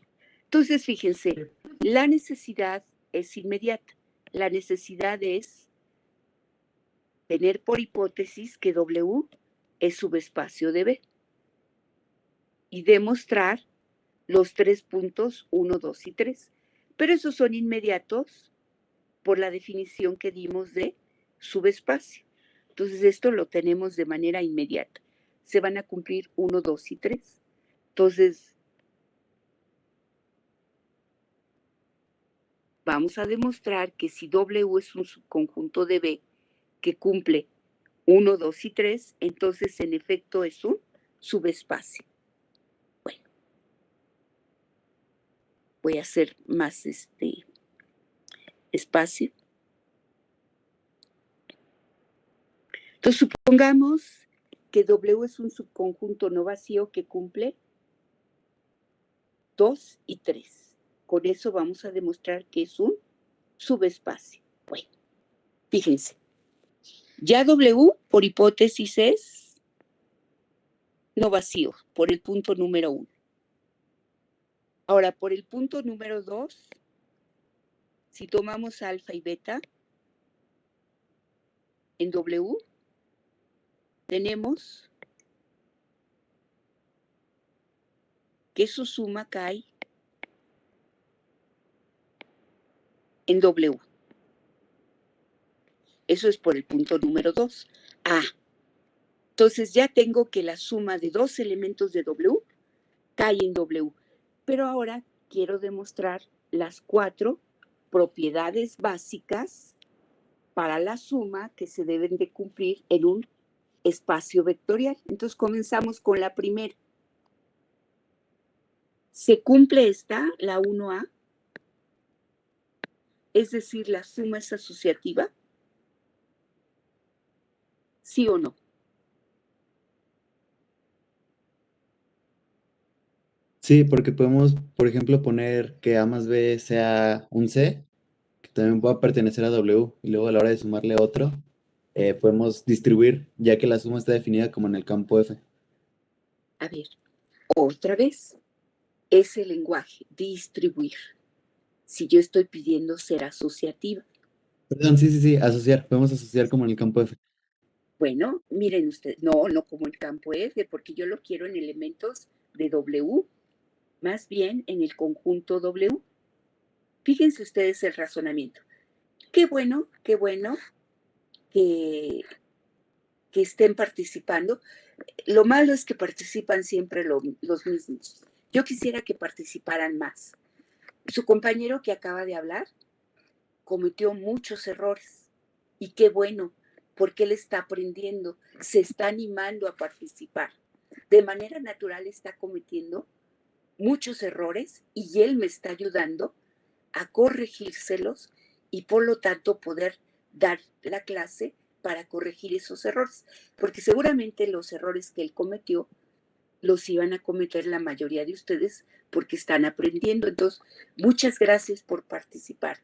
entonces fíjense, la necesidad es inmediata. La necesidad es tener por hipótesis que W es subespacio de B y demostrar los 3 puntos 1, 2 y 3. Pero esos son inmediatos por la definición que dimos de subespacio. Entonces esto lo tenemos de manera inmediata. Se van a cumplir 1, 2 y 3. Entonces, vamos a demostrar que si W es un subconjunto de B que cumple 1, 2 y 3, entonces en efecto es un subespacio. Bueno, voy a hacer más espacio. Entonces supongamos que W es un subconjunto no vacío que cumple 2 y 3. Con eso vamos a demostrar que es un subespacio. Bueno, fíjense. Ya W, por hipótesis, es no vacío, por el punto número 1. Ahora, por el punto número 2, si tomamos alfa y beta, en W tenemos que su suma cae en W. Eso es por el punto número 2. Entonces ya tengo que la suma de dos elementos de W cae en W. Pero ahora quiero demostrar las 4 propiedades básicas para la suma que se deben de cumplir en un espacio vectorial. Entonces comenzamos con la primera. ¿Se cumple esta, la 1A? Es decir, la suma es asociativa. ¿Sí o no? Sí, porque podemos, por ejemplo, poner que A más B sea un C, que también pueda pertenecer a W, y luego a la hora de sumarle otro, podemos distribuir, ya que la suma está definida como en el campo F. A ver, otra vez, ese lenguaje, distribuir. Si yo estoy pidiendo ser asociativa. Perdón, sí, asociar, podemos asociar como en el campo F. Bueno, miren ustedes, no como el campo F, porque yo lo quiero en elementos de W, más bien en el conjunto W. Fíjense ustedes el razonamiento. Qué bueno que estén participando. Lo malo es que participan siempre los mismos. Yo quisiera que participaran más. Su compañero que acaba de hablar cometió muchos errores. Y qué bueno, porque él está aprendiendo, se está animando a participar. De manera natural está cometiendo muchos errores y él me está ayudando a corregírselos y por lo tanto poder dar la clase para corregir esos errores, porque seguramente los errores que él cometió los iban a cometer la mayoría de ustedes porque están aprendiendo. Entonces, muchas gracias por participar.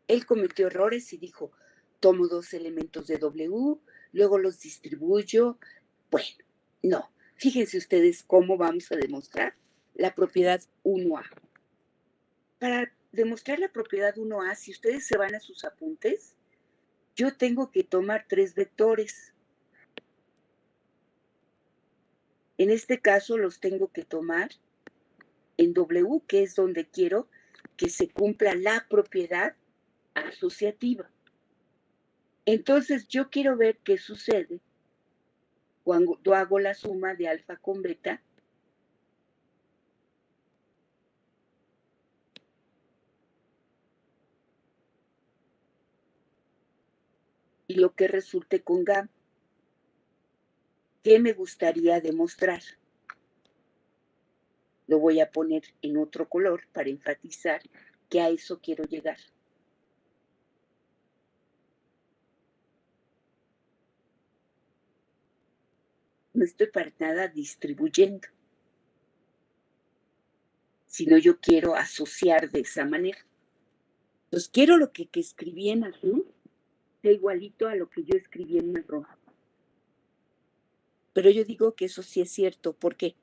Él cometió errores y dijo, tomo 2 elementos de W, luego los distribuyo. Bueno, no. Fíjense ustedes cómo vamos a demostrar la propiedad 1A. Para demostrar la propiedad 1A, si ustedes se van a sus apuntes, yo tengo que tomar 3 vectores. En este caso los tengo que tomar en W, que es donde quiero que se cumpla la propiedad asociativa. Entonces yo quiero ver qué sucede cuando hago la suma de alfa con beta y lo que resulte con gamma. ¿Qué me gustaría demostrar? Lo voy a poner en otro color para enfatizar que a eso quiero llegar. No estoy para nada distribuyendo, sino yo quiero asociar de esa manera. Entonces quiero lo que escribí en azul sea igualito a lo que yo escribí en rojo. Pero yo digo que eso sí es cierto. ¿Por qué?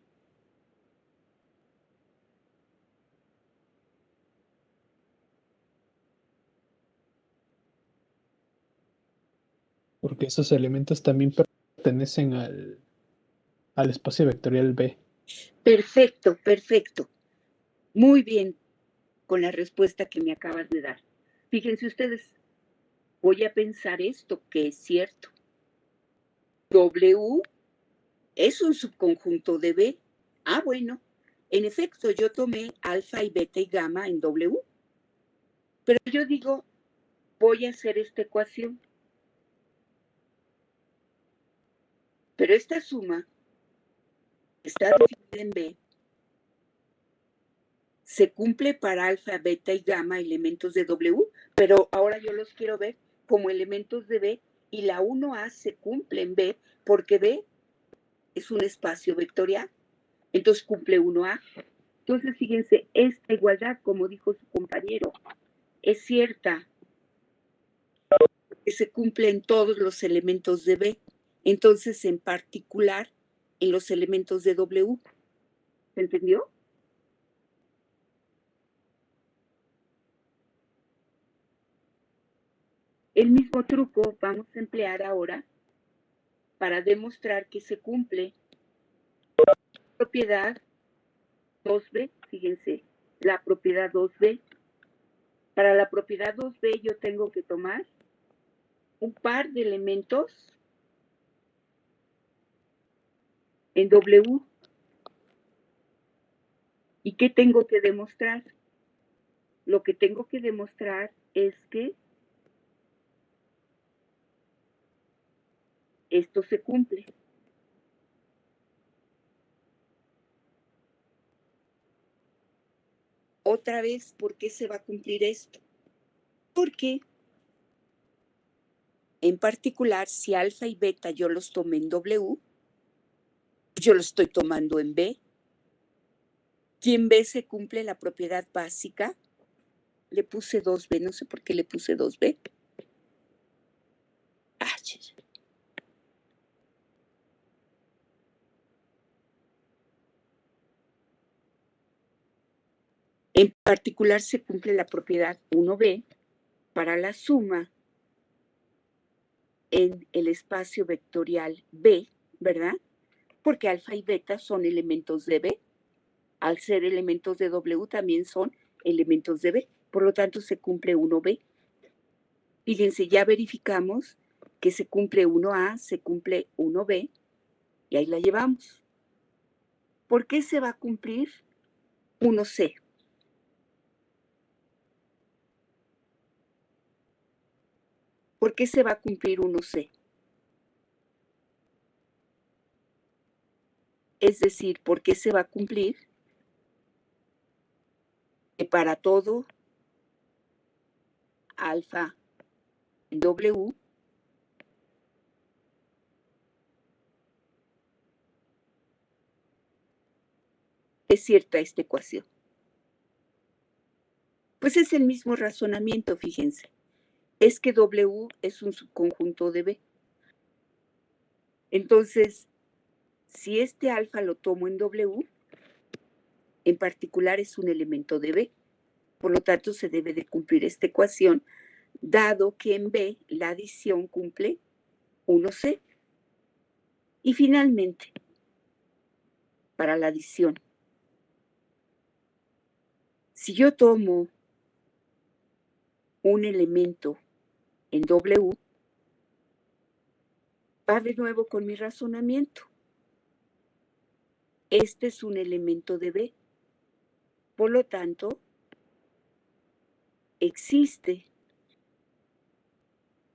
Porque esos elementos también pertenecen al espacio vectorial B. Perfecto, perfecto. Muy bien con la respuesta que me acabas de dar. Fíjense ustedes, voy a pensar esto que es cierto. W es un subconjunto de B. Ah, bueno, en efecto, yo tomé alfa y beta y gamma en W. Pero yo digo, voy a hacer esta ecuación. Pero esta suma está definida en B. Se cumple para alfa, beta y gamma elementos de W, pero ahora yo los quiero ver como elementos de B y la 1A se cumple en B porque B es un espacio vectorial. Entonces cumple 1A. Entonces, fíjense, esta igualdad, como dijo su compañero, es cierta, que se cumple en todos los elementos de B. Entonces, en particular, en los elementos de W. ¿Se entendió? El mismo truco vamos a emplear ahora para demostrar que se cumple la propiedad 2B. Fíjense, la propiedad 2B. Para la propiedad 2B yo tengo que tomar un par de elementos en W. ¿Y qué tengo que demostrar? Lo que tengo que demostrar es que esto se cumple. Otra vez, ¿por qué se va a cumplir esto? Porque, en particular, si alfa y beta yo los tomé en W, yo lo estoy tomando en B. ¿Y en B se cumple la propiedad básica? Le puse 2B, no sé por qué le puse 2B. Ah, en particular se cumple la propiedad 1B para la suma en el espacio vectorial B, ¿verdad? Porque alfa y beta son elementos de B. Al ser elementos de W también son elementos de B. Por lo tanto, se cumple 1B. Fíjense, ya verificamos que se cumple 1A, se cumple 1B, y ahí la llevamos. ¿Por qué se va a cumplir 1C? ¿Por qué se va a cumplir 1C? Es decir, ¿por qué se va a cumplir? que para todo alfa en W es cierta esta ecuación. Pues es el mismo razonamiento, fíjense. Es que W es un subconjunto de B. Entonces, si este alfa lo tomo en W, en particular es un elemento de B. Por lo tanto, se debe de cumplir esta ecuación, dado que en B la adición cumple 1C. Y finalmente, para la adición, si yo tomo un elemento en W, va de nuevo con mi razonamiento. Este es un elemento de B. Por lo tanto, existe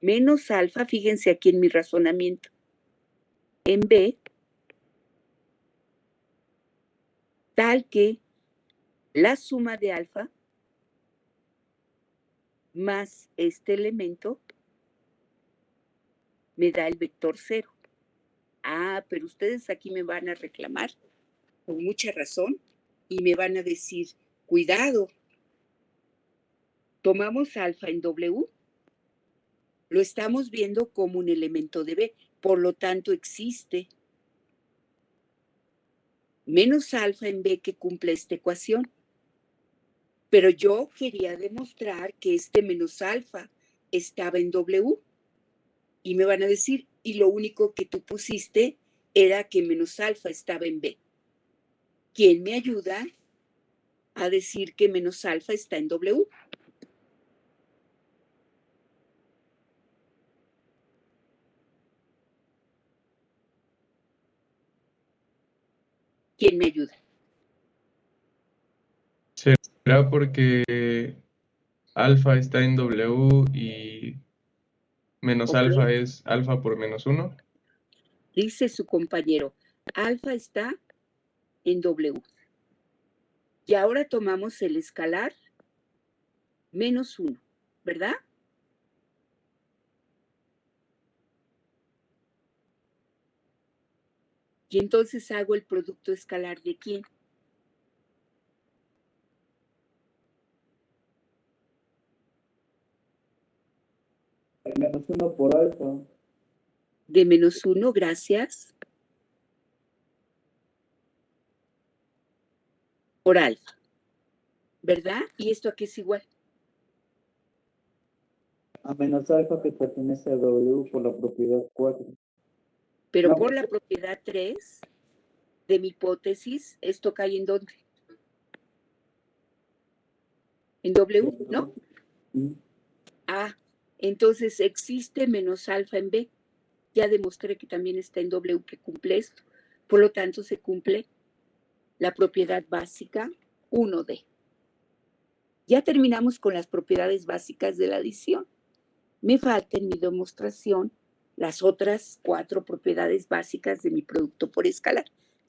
menos alfa, fíjense aquí en mi razonamiento, en B, tal que la suma de alfa más este elemento me da el vector 0. Ah, pero ustedes aquí me van a reclamar con mucha razón y me van a decir, cuidado, tomamos alfa en W, lo estamos viendo como un elemento de B, por lo tanto existe menos alfa en B que cumple esta ecuación. Pero yo quería demostrar que este menos alfa estaba en W. Y me van a decir, y lo único que tú pusiste era que menos alfa estaba en B. ¿Quién me ayuda a decir que menos alfa está en W? ¿Quién me ayuda? ¿Será porque alfa está en W y menos Ok. alfa es alfa por menos 1? Dice su compañero, alfa está en W. Y ahora tomamos el escalar menos 1, ¿verdad? Y entonces hago el producto escalar de quién? Menos 1 por alfa. De menos 1, gracias, por alfa, ¿verdad? ¿Y esto a qué es igual? A menos alfa que pertenece a W por la propiedad 4. Pero No, por la propiedad 3 de mi hipótesis, ¿esto cae en dónde? En W, ¿no? Ah, entonces existe menos alfa en B. Ya demostré que también está en W que cumple esto. Por lo tanto, se cumple la propiedad básica 1D. Ya terminamos con las propiedades básicas de la adición. Me falta en mi demostración las otras 4 propiedades básicas de mi producto por escalar.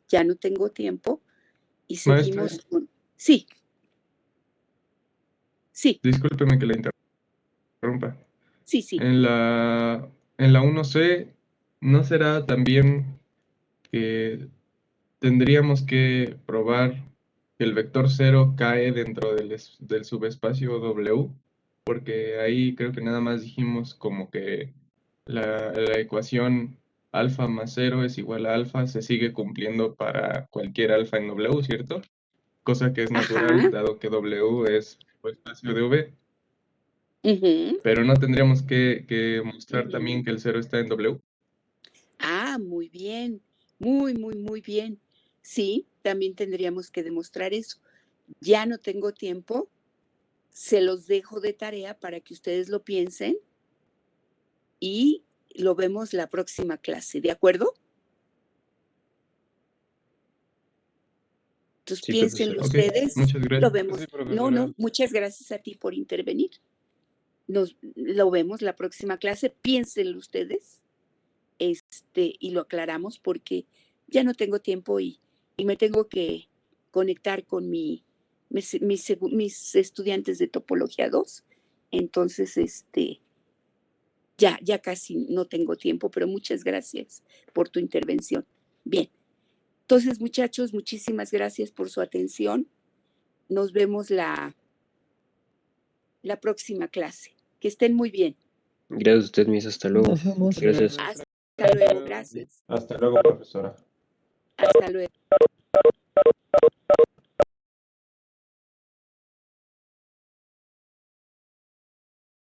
Ya no tengo tiempo y seguimos Maestra, con... Sí. Sí, discúlpeme que la interrumpa. sí, sí. En la 1C, ¿no será también que tendríamos que probar que el vector 0 cae dentro del subespacio W? Porque ahí creo que nada más dijimos como que la ecuación alfa más 0 es igual a alfa se sigue cumpliendo para cualquier alfa en W, ¿cierto? Cosa que es natural, Ajá. dado que W es subespacio de V. Ujú. Pero no tendríamos que mostrar también que el 0 está en W. Ah, muy bien. Muy, muy, muy bien. Sí, también tendríamos que demostrar eso. Ya no tengo tiempo. Se los dejo de tarea para que ustedes lo piensen y lo vemos la próxima clase, ¿de acuerdo? Entonces Sí, piensen profesora. Ok, ustedes, muchas lo gracias. vemos. Sí, No, no, profesora. muchas gracias a ti por intervenir. Lo vemos la próxima clase, piénsenlo ustedes, y lo aclaramos porque ya no tengo tiempo y me tengo que conectar con mi mis estudiantes de topología 2. Entonces, ya casi no tengo tiempo, pero muchas gracias por tu intervención. Bien. Entonces, muchachos, muchísimas gracias por su atención. Nos vemos la próxima clase. Que estén muy bien. Gracias a usted, Miss. Hasta luego. Nos vemos. Gracias. Hasta luego. Gracias. Hasta luego, profesora. Hasta luego.